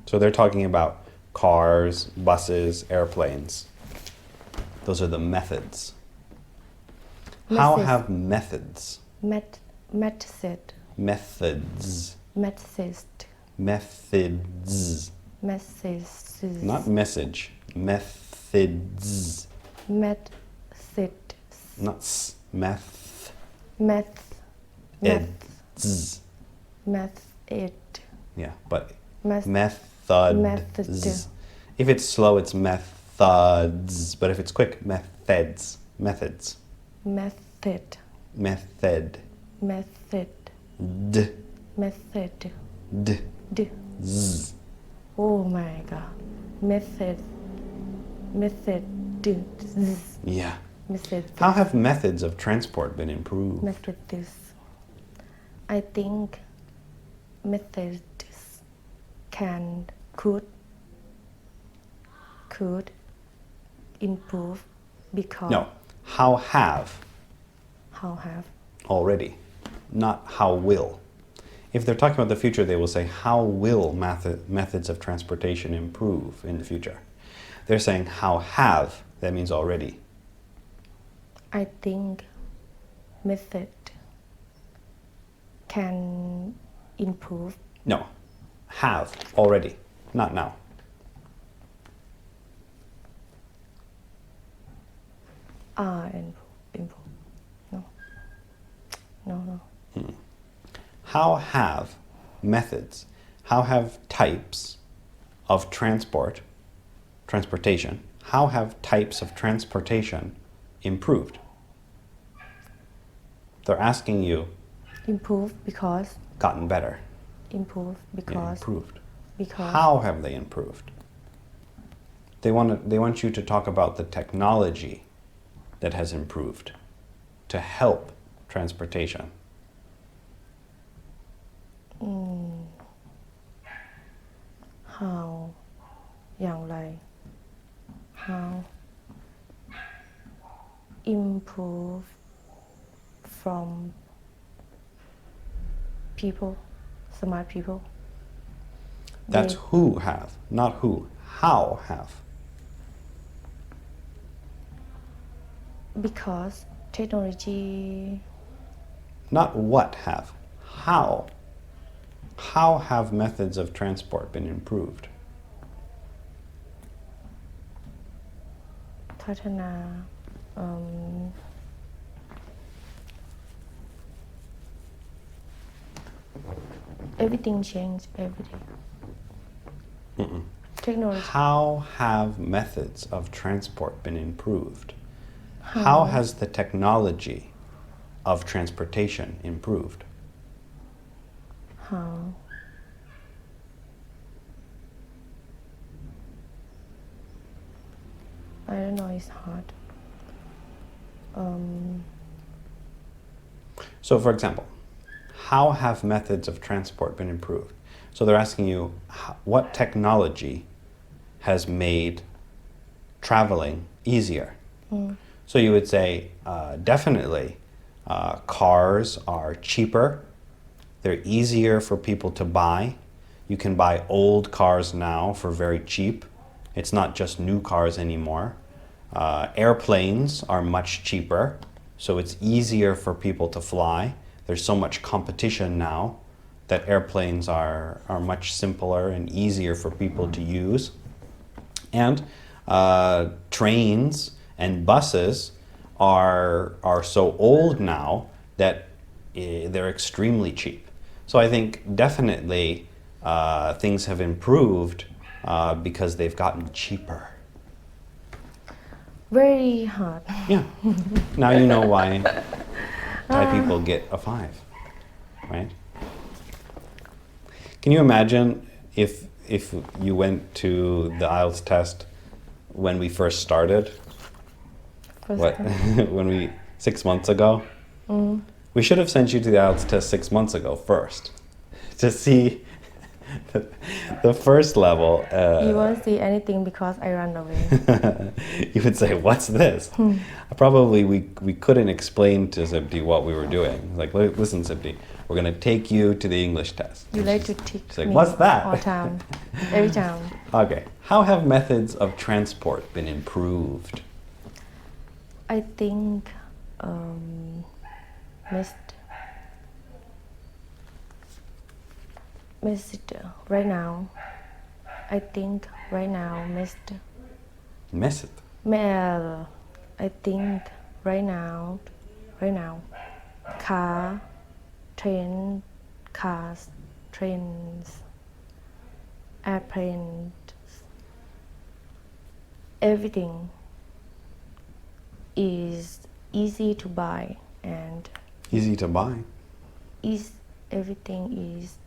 Speaker 1: So they're talking about cars, buses, airplanes. Those are the methods. How
Speaker 2: Message.
Speaker 1: have methods?
Speaker 2: Method.
Speaker 1: Methods.
Speaker 2: Message.
Speaker 1: Methods.
Speaker 2: Message.
Speaker 1: Not message. Methods.
Speaker 2: Method.
Speaker 1: Not s. Meth.
Speaker 2: Meth.
Speaker 1: Eds.
Speaker 2: Method.
Speaker 1: Yeah, but
Speaker 2: Meth-
Speaker 1: methods.
Speaker 2: Method.
Speaker 1: If it's slow, it's methods. But if it's quick, methods. Methods.
Speaker 2: Method.
Speaker 1: Method.
Speaker 2: Method.
Speaker 1: D.
Speaker 2: Method.
Speaker 1: D.
Speaker 2: D.
Speaker 1: Z.
Speaker 2: Oh my god. Method. Method. D. Z.
Speaker 1: Yeah.
Speaker 2: Method.
Speaker 1: How have methods of transport been improved?
Speaker 2: Method this. I think methods could improve because
Speaker 1: No. How have already, not how will. If they're talking about the future, they will say, how will methods of transportation improve in the future? They're saying, how have, that means already.
Speaker 2: I think method can improve
Speaker 1: No, have already, not now.
Speaker 2: improve. No.
Speaker 1: How have methods, how have types of transportation, how have types of transportation improved? They're asking you,
Speaker 2: Improve because
Speaker 1: gotten better,
Speaker 2: improve
Speaker 1: yeah,
Speaker 2: because
Speaker 1: improved.
Speaker 2: because
Speaker 1: How have they improved? They want you to talk about the technology that has improved to help transportation.
Speaker 2: how อย่างไร how improve from people smart people
Speaker 1: That's
Speaker 2: They-
Speaker 1: who have, not who. How have.
Speaker 2: because technology
Speaker 1: Not what have. How. How have methods of transport been improved?
Speaker 2: พัฒนา everything changed everything technology
Speaker 1: How have methods of transport been improved? How has the technology of transportation improved?
Speaker 2: how I don't know it's hard
Speaker 1: So, for example, how have methods of transport been improved? So they're asking you, what technology has made traveling easier? So you would say, definitely, cars are cheaper. They're easier for people to buy. You can buy old cars now for very cheap. It's not just new cars anymore. Airplanes are much cheaper, so it's easier for people to fly. There's so much competition now that airplanes are much simpler and easier for people to use. And trains and buses are so old now that they're extremely cheap. So I think definitely things have improved because they've gotten cheaper.
Speaker 2: very hard
Speaker 1: Yeah. Now you know why Thai people get a 5, right? Can you imagine if you went to the IELTS test when we first started?
Speaker 2: First
Speaker 1: What?
Speaker 2: time.
Speaker 1: When we 6 months ago? We should have sent you to the IELTS test 6 months ago first to see the first level.
Speaker 2: You won't see anything because I run away.
Speaker 1: You would say, "What's this?" Probably we couldn't explain to Zibdi what we were doing. Like, listen, Zibdi, we're going to take you to the English test.
Speaker 2: You like to tick
Speaker 1: It's like,
Speaker 2: me
Speaker 1: "What's that?"
Speaker 2: all time, every time.
Speaker 1: Okay. How have methods of transport been improved?
Speaker 2: I think um, missed right now. I think right now missed.
Speaker 1: Miss it.
Speaker 2: Well, I think right now. Car, train, cars, trains, airplanes, everything is easy to buy and
Speaker 1: Easy to buy.
Speaker 2: everything is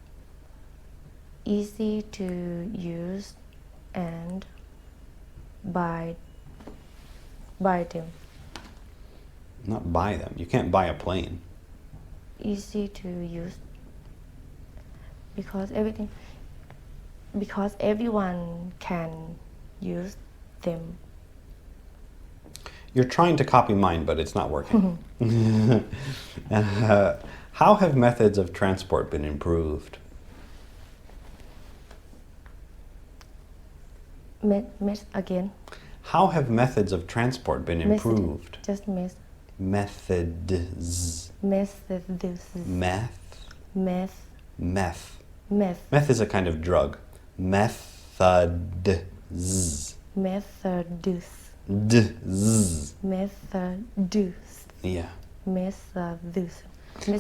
Speaker 2: easy to use and buy them.
Speaker 1: Not buy them. You can't buy a plane.
Speaker 2: Easy to use because everyone can use them.
Speaker 1: You're trying to copy mine, but it's not working. How have methods of transport been improved?
Speaker 2: Miss again.
Speaker 1: How have methods of transport been improved?
Speaker 2: Just miss.
Speaker 1: Methods.
Speaker 2: Methods.
Speaker 1: Meth.
Speaker 2: Meth.
Speaker 1: Meth is a kind of drug. Methods.
Speaker 2: Methods.
Speaker 1: Dz.
Speaker 2: Methods.
Speaker 1: Yeah.
Speaker 2: Methods.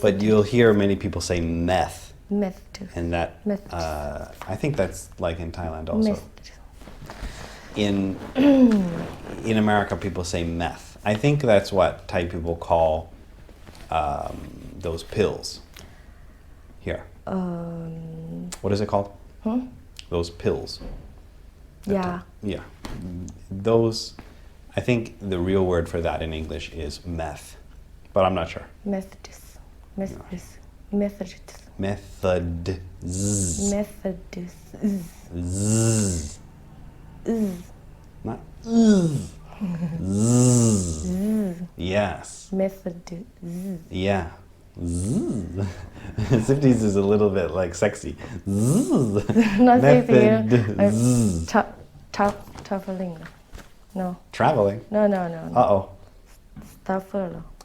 Speaker 1: But you'll hear many people say meth.
Speaker 2: Meth.
Speaker 1: And that, I think that's like in Thailand also.
Speaker 2: Meth.
Speaker 1: In America, people say meth. I think that's what Thai people call those pills. Here. What is it called? Those pills.
Speaker 2: Yeah.
Speaker 1: Yeah. Those, I think the real word for that in English is meth. But I'm not sure.
Speaker 2: Methods.
Speaker 1: Methods. Z. Not Yes.
Speaker 2: Method.
Speaker 1: Yeah. Sifties is a little bit like sexy.
Speaker 2: Not sexy. Traveling. No.
Speaker 1: Traveling.
Speaker 2: No.
Speaker 1: Uh-oh.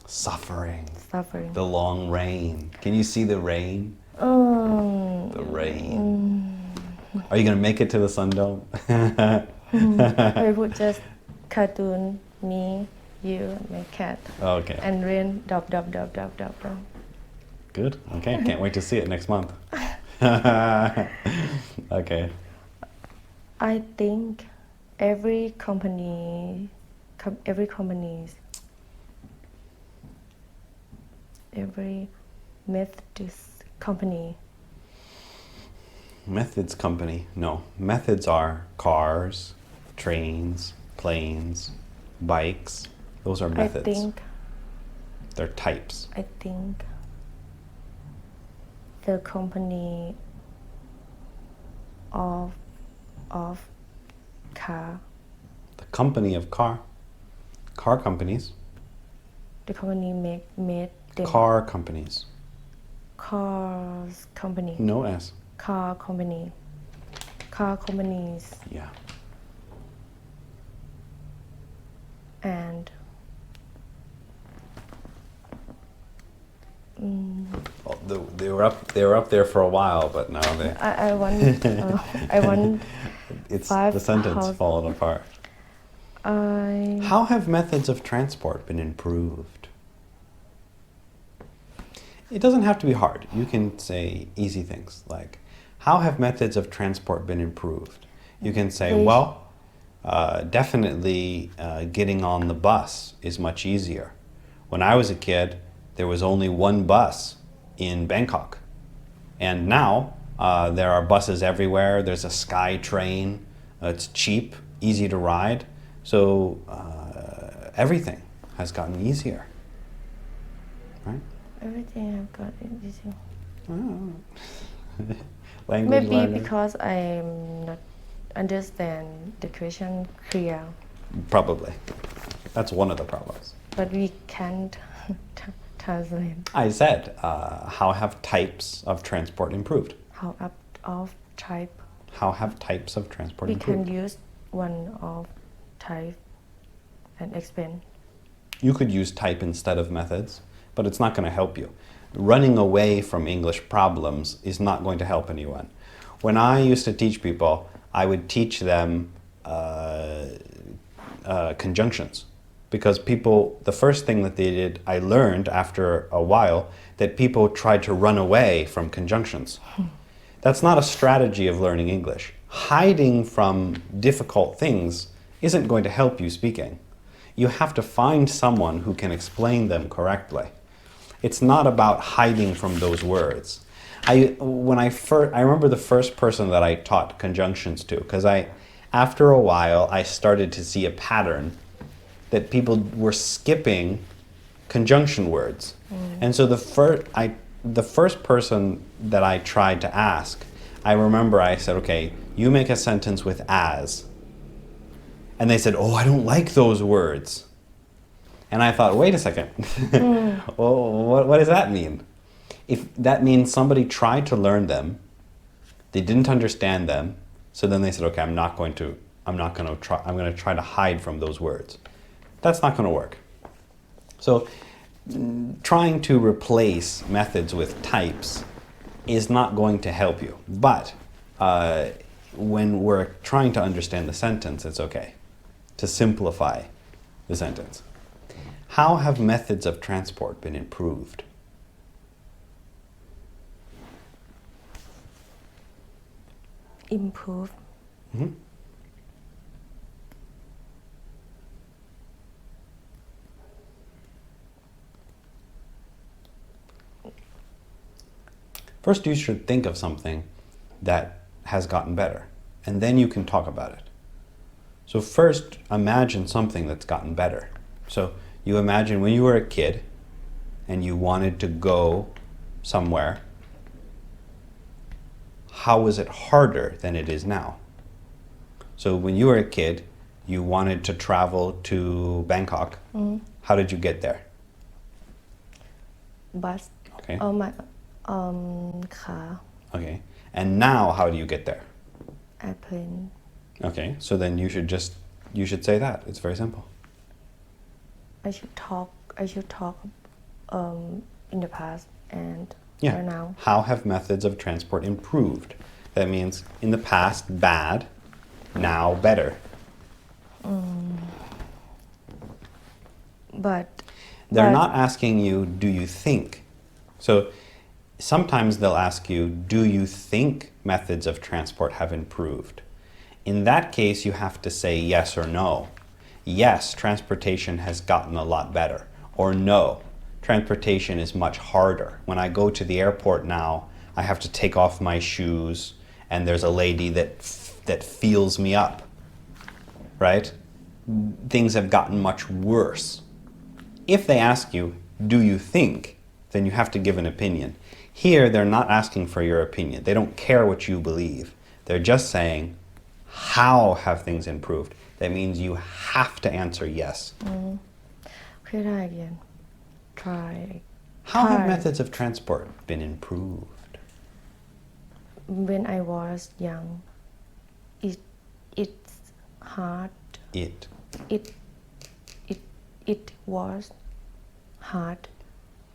Speaker 2: Suffering.
Speaker 1: Suffering. The long rain. Can you see the rain? The rain. Are you going to make it to the sun dome?
Speaker 2: I would just cartoon, me, you, my cat.
Speaker 1: Okay.
Speaker 2: And rain, dop.
Speaker 1: Good. Okay. Can't wait to see it next month. Okay.
Speaker 2: I think every company's Methodist company.
Speaker 1: Methods company. No. Methods are cars, trains, planes, bikes. Those are methods.
Speaker 2: I think
Speaker 1: they're types.
Speaker 2: I think the company of car.
Speaker 1: The company of car companies.
Speaker 2: The company made them.
Speaker 1: Car companies.
Speaker 2: Cars company.
Speaker 1: No S.
Speaker 2: Car company. Car companies.
Speaker 1: Yeah.
Speaker 2: And
Speaker 1: Well, they were up there for a while, but now they.
Speaker 2: I want
Speaker 1: It's
Speaker 2: five
Speaker 1: the sentence
Speaker 2: house-
Speaker 1: fallen apart. How have methods of transport been improved? It doesn't have to be hard. You can say easy things like, how have methods of transport been improved? You can say, definitely getting on the bus is much easier. When I was a kid, there was only one bus in Bangkok. And now there are buses everywhere. There's a sky train. It's cheap, easy to ride. So everything has gotten easier, right?
Speaker 2: everything I've got easy.
Speaker 1: Language
Speaker 2: Maybe
Speaker 1: learning.
Speaker 2: because I'm not understand the question clear,
Speaker 1: Probably. That's one of the problems.
Speaker 2: but we can't translate.
Speaker 1: I said, how have types of transport improved?
Speaker 2: How up of type
Speaker 1: How have types of transport
Speaker 2: we
Speaker 1: improved?
Speaker 2: can use one of type and explain.
Speaker 1: You could use type instead of methods, but it's not going to help you. Running away from English problems is not going to help anyone. When I used to teach people, I would teach them conjunctions. Because people, the first thing that they did, I learned after a while, that people tried to run away from conjunctions. That's not a strategy of learning English. Hiding from difficult things isn't going to help you speaking. You have to find someone who can explain them correctly. It's not about hiding from those words. I remember the first person that I taught conjunctions to, because after a while, I started to see a pattern that people were skipping conjunction words. And so the first person that I tried to ask, I remember I said, okay, you make a sentence with as. And they said, oh, I don't like those words. And I thought, wait a second. Well, what does that mean? If that means somebody tried to learn them, they didn't understand them, so then they said, okay, I'm going to try to hide from those words. That's not going to work. So trying to replace methods with types is not going to help you. But when we're trying to understand the sentence, it's okay to simplify the sentence. How have methods of transport been improved?
Speaker 2: Improve.
Speaker 1: Mm-hmm. First, you should think of something that has gotten better, and then you can talk about it. So first, imagine something that's gotten better. So you imagine when you were a kid and you wanted to go somewhere, how was it harder than it is now? So when you were a kid, you wanted to travel to Bangkok. How did you get there?
Speaker 2: Bus.
Speaker 1: Okay.
Speaker 2: Car.
Speaker 1: Okay. And now how do you get there?
Speaker 2: Airplane.
Speaker 1: Okay. So then you should say that. It's very simple.
Speaker 2: I should talk in the past and
Speaker 1: Yeah.
Speaker 2: right now.
Speaker 1: How have methods of transport improved? That means in the past, bad, now better. They're not asking you, do you think? So sometimes they'll ask you, do you think methods of transport have improved? In that case, you have to say yes or no. Yes, transportation has gotten a lot better. Or no, transportation is much harder. When I go to the airport now, I have to take off my shoes and there's a lady that feels me up, right? Things have gotten much worse. If they ask you, do you think, then you have to give an opinion. Here, they're not asking for your opinion. They don't care what you believe. They're just saying, how have things improved? That means you have to answer yes.
Speaker 2: Okay, try again. Try.
Speaker 1: How have methods of transport been improved?
Speaker 2: When I was young, it's hard.
Speaker 1: It.
Speaker 2: It was hard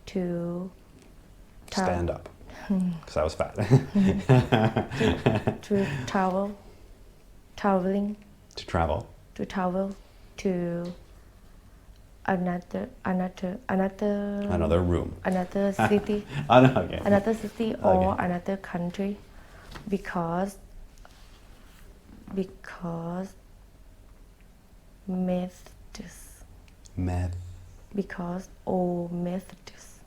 Speaker 2: to
Speaker 1: Stand up. Because I was fat.
Speaker 2: to traveling
Speaker 1: To travel.
Speaker 2: to another
Speaker 1: room.
Speaker 2: another city
Speaker 1: Oh, no, okay.
Speaker 2: another city or
Speaker 1: Okay.
Speaker 2: another country because methods because old methods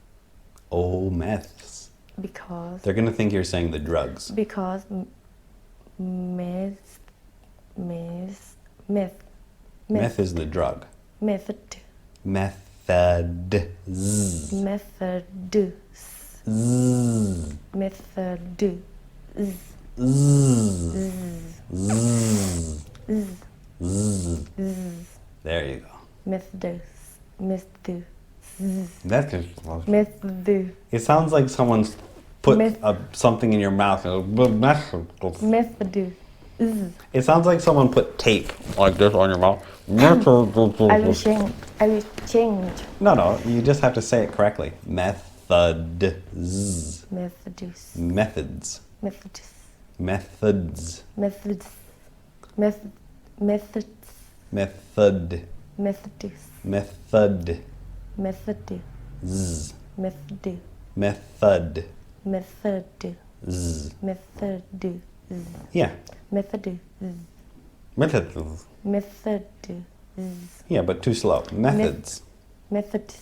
Speaker 1: Oh, meths.
Speaker 2: because
Speaker 1: They're going to think you're saying the drugs.
Speaker 2: because meth
Speaker 1: Meth is the drug.
Speaker 2: method
Speaker 1: Method.
Speaker 2: method method
Speaker 1: There you go.
Speaker 2: method
Speaker 1: Method.
Speaker 2: method
Speaker 1: It sounds like someone's put
Speaker 2: Meth-
Speaker 1: something in your mouth.
Speaker 2: method
Speaker 1: It sounds like someone put tape like this on your mouth.
Speaker 2: I will change. I will change.
Speaker 1: No, you just have to say it correctly. Methods.
Speaker 2: Methods.
Speaker 1: Methods.
Speaker 2: Methods.
Speaker 1: Methods.
Speaker 2: Methods. Method. Methods.
Speaker 1: Method.
Speaker 2: Methods.
Speaker 1: Method.
Speaker 2: Method.
Speaker 1: Z.
Speaker 2: Method.
Speaker 1: Method.
Speaker 2: Method.
Speaker 1: Z.
Speaker 2: Method.
Speaker 1: Yeah.
Speaker 2: Method.
Speaker 1: Methods.
Speaker 2: Method.
Speaker 1: Yeah, but too slow. Methods.
Speaker 2: Methods.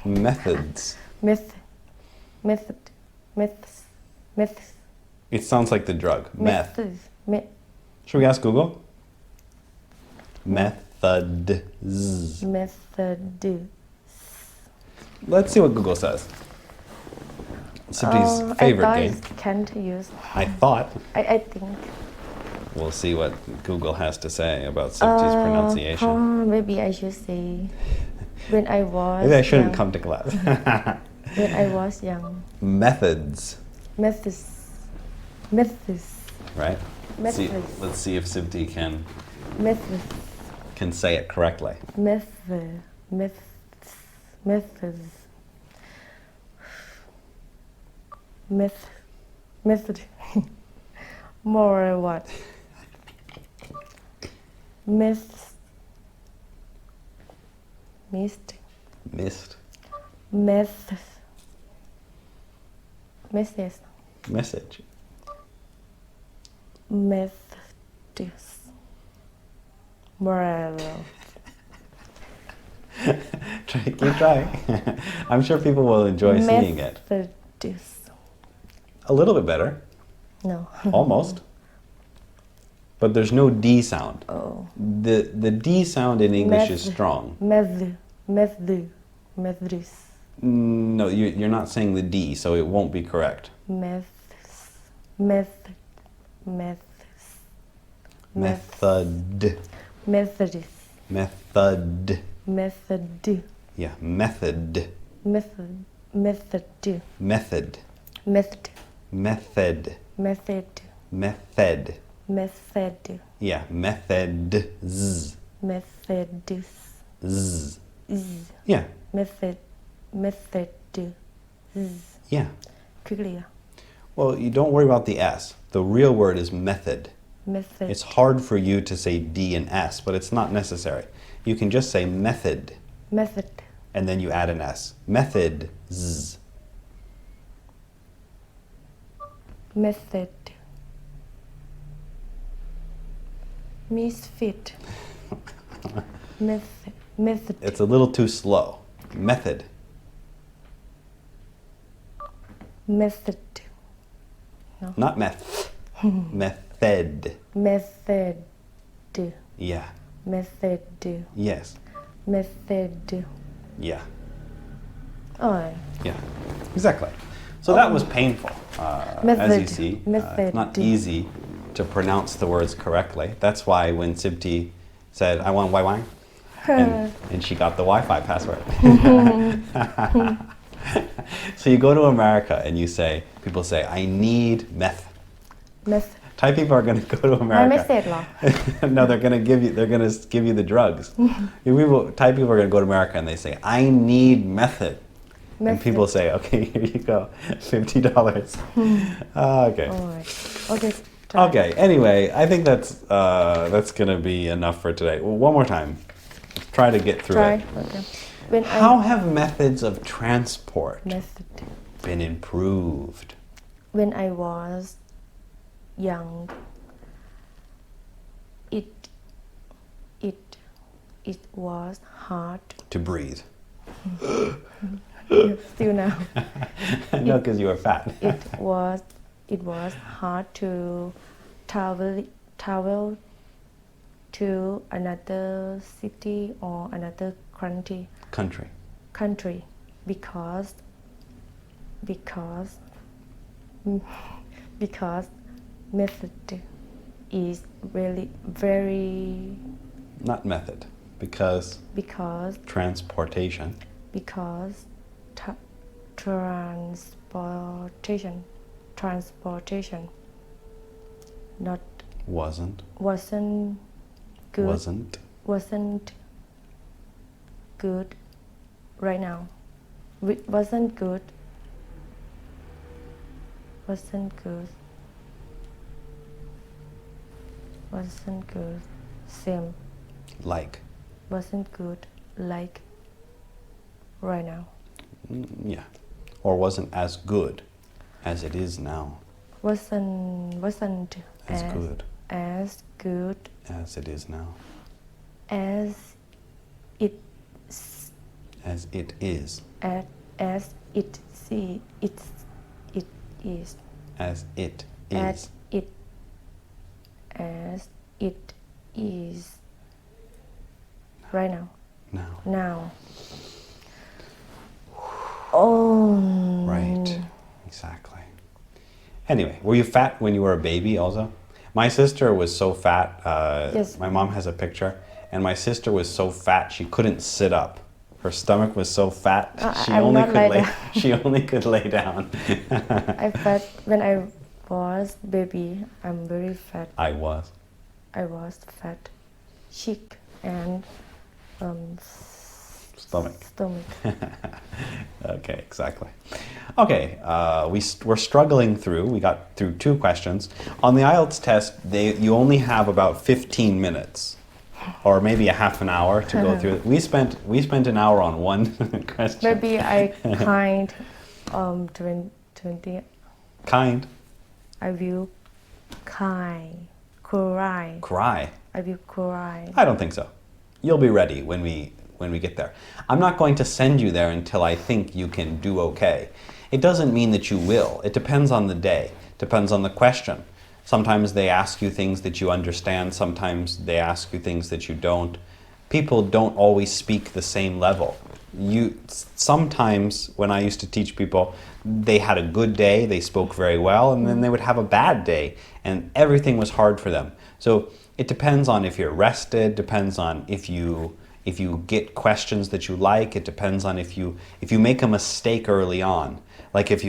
Speaker 1: Methods.
Speaker 2: Method. Method. Methods. Methods.
Speaker 1: It sounds like the drug. Meth.
Speaker 2: Methods.
Speaker 1: Should we ask Google? Methods.
Speaker 2: Method.
Speaker 1: Let's see what Google says. Sipti's favorite
Speaker 2: I
Speaker 1: game.
Speaker 2: Can't use.
Speaker 1: I thought.
Speaker 2: I think.
Speaker 1: We'll see what Google has to say about Sipti's pronunciation.
Speaker 2: Maybe I should say when I was.
Speaker 1: Maybe I shouldn't
Speaker 2: young,
Speaker 1: come to class.
Speaker 2: When I was young.
Speaker 1: Methods.
Speaker 2: Methods. Methods.
Speaker 1: Right?
Speaker 2: Methods.
Speaker 1: Let's see if Sipti
Speaker 2: Methods.
Speaker 1: can say it correctly.
Speaker 2: Method. Methods. Methods. Method. More what? Mist. Mist.
Speaker 1: Missed.
Speaker 2: Method. Message.
Speaker 1: Message.
Speaker 2: Methodist. Moral.
Speaker 1: Keep trying. I'm sure people will enjoy seeing it.
Speaker 2: Methodist.
Speaker 1: A little bit better.
Speaker 2: No.
Speaker 1: Almost. But there's no D sound.
Speaker 2: Oh.
Speaker 1: The D sound in English is strong.
Speaker 2: Methodist.
Speaker 1: No, you're not saying the D, so it won't be correct.
Speaker 2: Methodist.
Speaker 1: Method.
Speaker 2: Methodist.
Speaker 1: Method.
Speaker 2: Method.
Speaker 1: Yeah, method.
Speaker 2: Method. Method.
Speaker 1: Method.
Speaker 2: Method.
Speaker 1: Method.
Speaker 2: Method.
Speaker 1: Method.
Speaker 2: Method.
Speaker 1: Yeah, method. Z.
Speaker 2: Method.
Speaker 1: Z. Yeah.
Speaker 2: Method. Method.
Speaker 1: Yeah.
Speaker 2: Quickly.
Speaker 1: Well, you don't worry about the S. The real word is method.
Speaker 2: Method.
Speaker 1: It's hard for you to say D and S, but it's not necessary. You can just say method,
Speaker 2: Method.
Speaker 1: and then you add an S. Method. Z.
Speaker 2: Method. Misfit. Method. Method.
Speaker 1: It's a little too slow. Method.
Speaker 2: Method. No.
Speaker 1: Not meth. Method.
Speaker 2: Method.
Speaker 1: Yeah.
Speaker 2: Method.
Speaker 1: Yes.
Speaker 2: Method.
Speaker 1: Yeah.
Speaker 2: Oh.
Speaker 1: Yeah. Exactly. So that was painful. As you
Speaker 2: Method.
Speaker 1: see,
Speaker 2: Method.
Speaker 1: it's not easy to pronounce the words correctly. That's why when Sipti said, I want Wi-Fi, and she got the Wi-Fi password. So you go to America and you say, people say, I need meth.
Speaker 2: Method.
Speaker 1: Thai people are going to go to
Speaker 2: ไม่
Speaker 1: America.
Speaker 2: เสร็จหรอ
Speaker 1: No, they're going to give you the drugs. Thai people are going to go to America and they say, I need method. And
Speaker 2: Method.
Speaker 1: people say, okay, here you go, $50. Okay.
Speaker 2: Okay.
Speaker 1: Okay. Anyway, I think that's going to be enough for today. Well, one more time. Try to get through
Speaker 2: Try.
Speaker 1: it.
Speaker 2: Okay. When
Speaker 1: How have methods of transport
Speaker 2: method.
Speaker 1: been improved?
Speaker 2: When I was young, it was hard.
Speaker 1: To breathe.
Speaker 2: Still now.
Speaker 1: No, because you were fat.
Speaker 2: It was hard to travel to another city or another country because method is really very
Speaker 1: Not method. Because transportation.
Speaker 2: because transportation not
Speaker 1: wasn't,
Speaker 2: wasn't good,
Speaker 1: wasn't,
Speaker 2: good right now. Wasn't good, wasn't good, wasn't good, same,
Speaker 1: like,
Speaker 2: wasn't good, like right now.
Speaker 1: yeah, or wasn't as good as it is now,
Speaker 2: Wasn't
Speaker 1: as good
Speaker 2: as good
Speaker 1: as it is now,
Speaker 2: as it
Speaker 1: as it is,
Speaker 2: as it see it is
Speaker 1: as it
Speaker 2: as
Speaker 1: is,
Speaker 2: it as it is right now.
Speaker 1: now.
Speaker 2: Oh,
Speaker 1: Right, exactly. Anyway, were you fat when you were a baby also? My sister was so fat,
Speaker 2: Yes.
Speaker 1: my mom has a picture, and my sister was so fat she couldn't sit up. Her stomach was so fat,
Speaker 2: I'm not like that.
Speaker 1: she only could lay down.
Speaker 2: I fat when I was baby. I'm very fat.
Speaker 1: I was.
Speaker 2: I was fat, cheek and
Speaker 1: Stomach. Okay, exactly. Okay, we're struggling through. We got through 2 questions. On the IELTS test, you only have about 15 minutes, or maybe a half an hour to go through it. We spent an hour on one question.
Speaker 2: Maybe I kind 20.
Speaker 1: Kind.
Speaker 2: I will cry.
Speaker 1: Cry.
Speaker 2: I will cry.
Speaker 1: I don't think so. You'll be ready when we get there. I'm not going to send you there until I think you can do okay. It doesn't mean that you will. It depends on the day. Depends on the question. Sometimes they ask you things that you understand. Sometimes they ask you things that you don't. People don't always speak the same level. Sometimes when I used to teach people, they had a good day, they spoke very well, and then they would have a bad day, and everything was hard for them. So it depends on if you're rested, depends on if you get questions that you like, it depends on if you make a mistake early on. Like if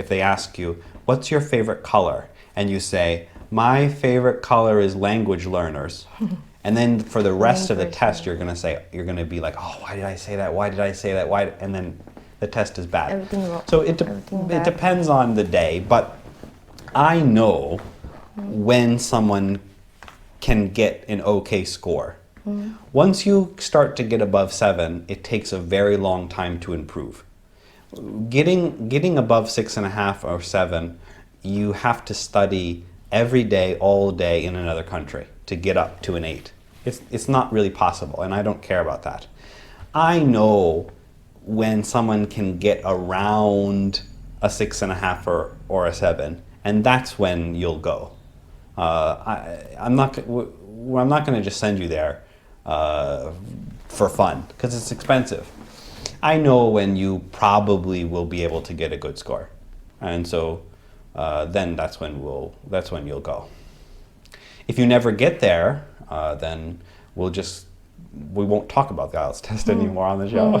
Speaker 1: they ask you, what's your favorite color? And you say, my favorite color is language learners. And then for the rest of the test, you're going to be like, oh, why did I say that? Why did I say that? Why? And then the test is bad.
Speaker 2: Everything wrong.
Speaker 1: So it depends on the day, but I know when someone can get an okay score. Once you start to get above 7, it takes a very long time to improve. Getting above 6.5 or 7, you have to study every day, all day in another country to get up to an 8. It's not really possible, and I don't care about that. I know when someone can get around a 6.5 or a 7, and that's when you'll go. I'm not going to just send you there for fun, because it's expensive. I know when you probably will be able to get a good score, and so then that's when you'll go. If you never get there, then we won't talk about the IELTS test anymore on the show,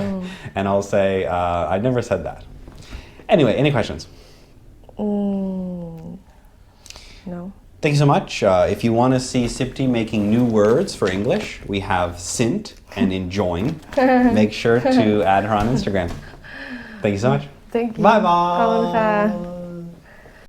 Speaker 1: and I'll say I never said that. Anyway, any questions?
Speaker 2: No.
Speaker 1: Thank you so much. If you want to see Sipti making new words for English, we have sint and enjoying. Make sure to add her on Instagram. Thank you so much.
Speaker 2: Thank you.
Speaker 1: Bye bye.
Speaker 2: ขอบคุณค่ะ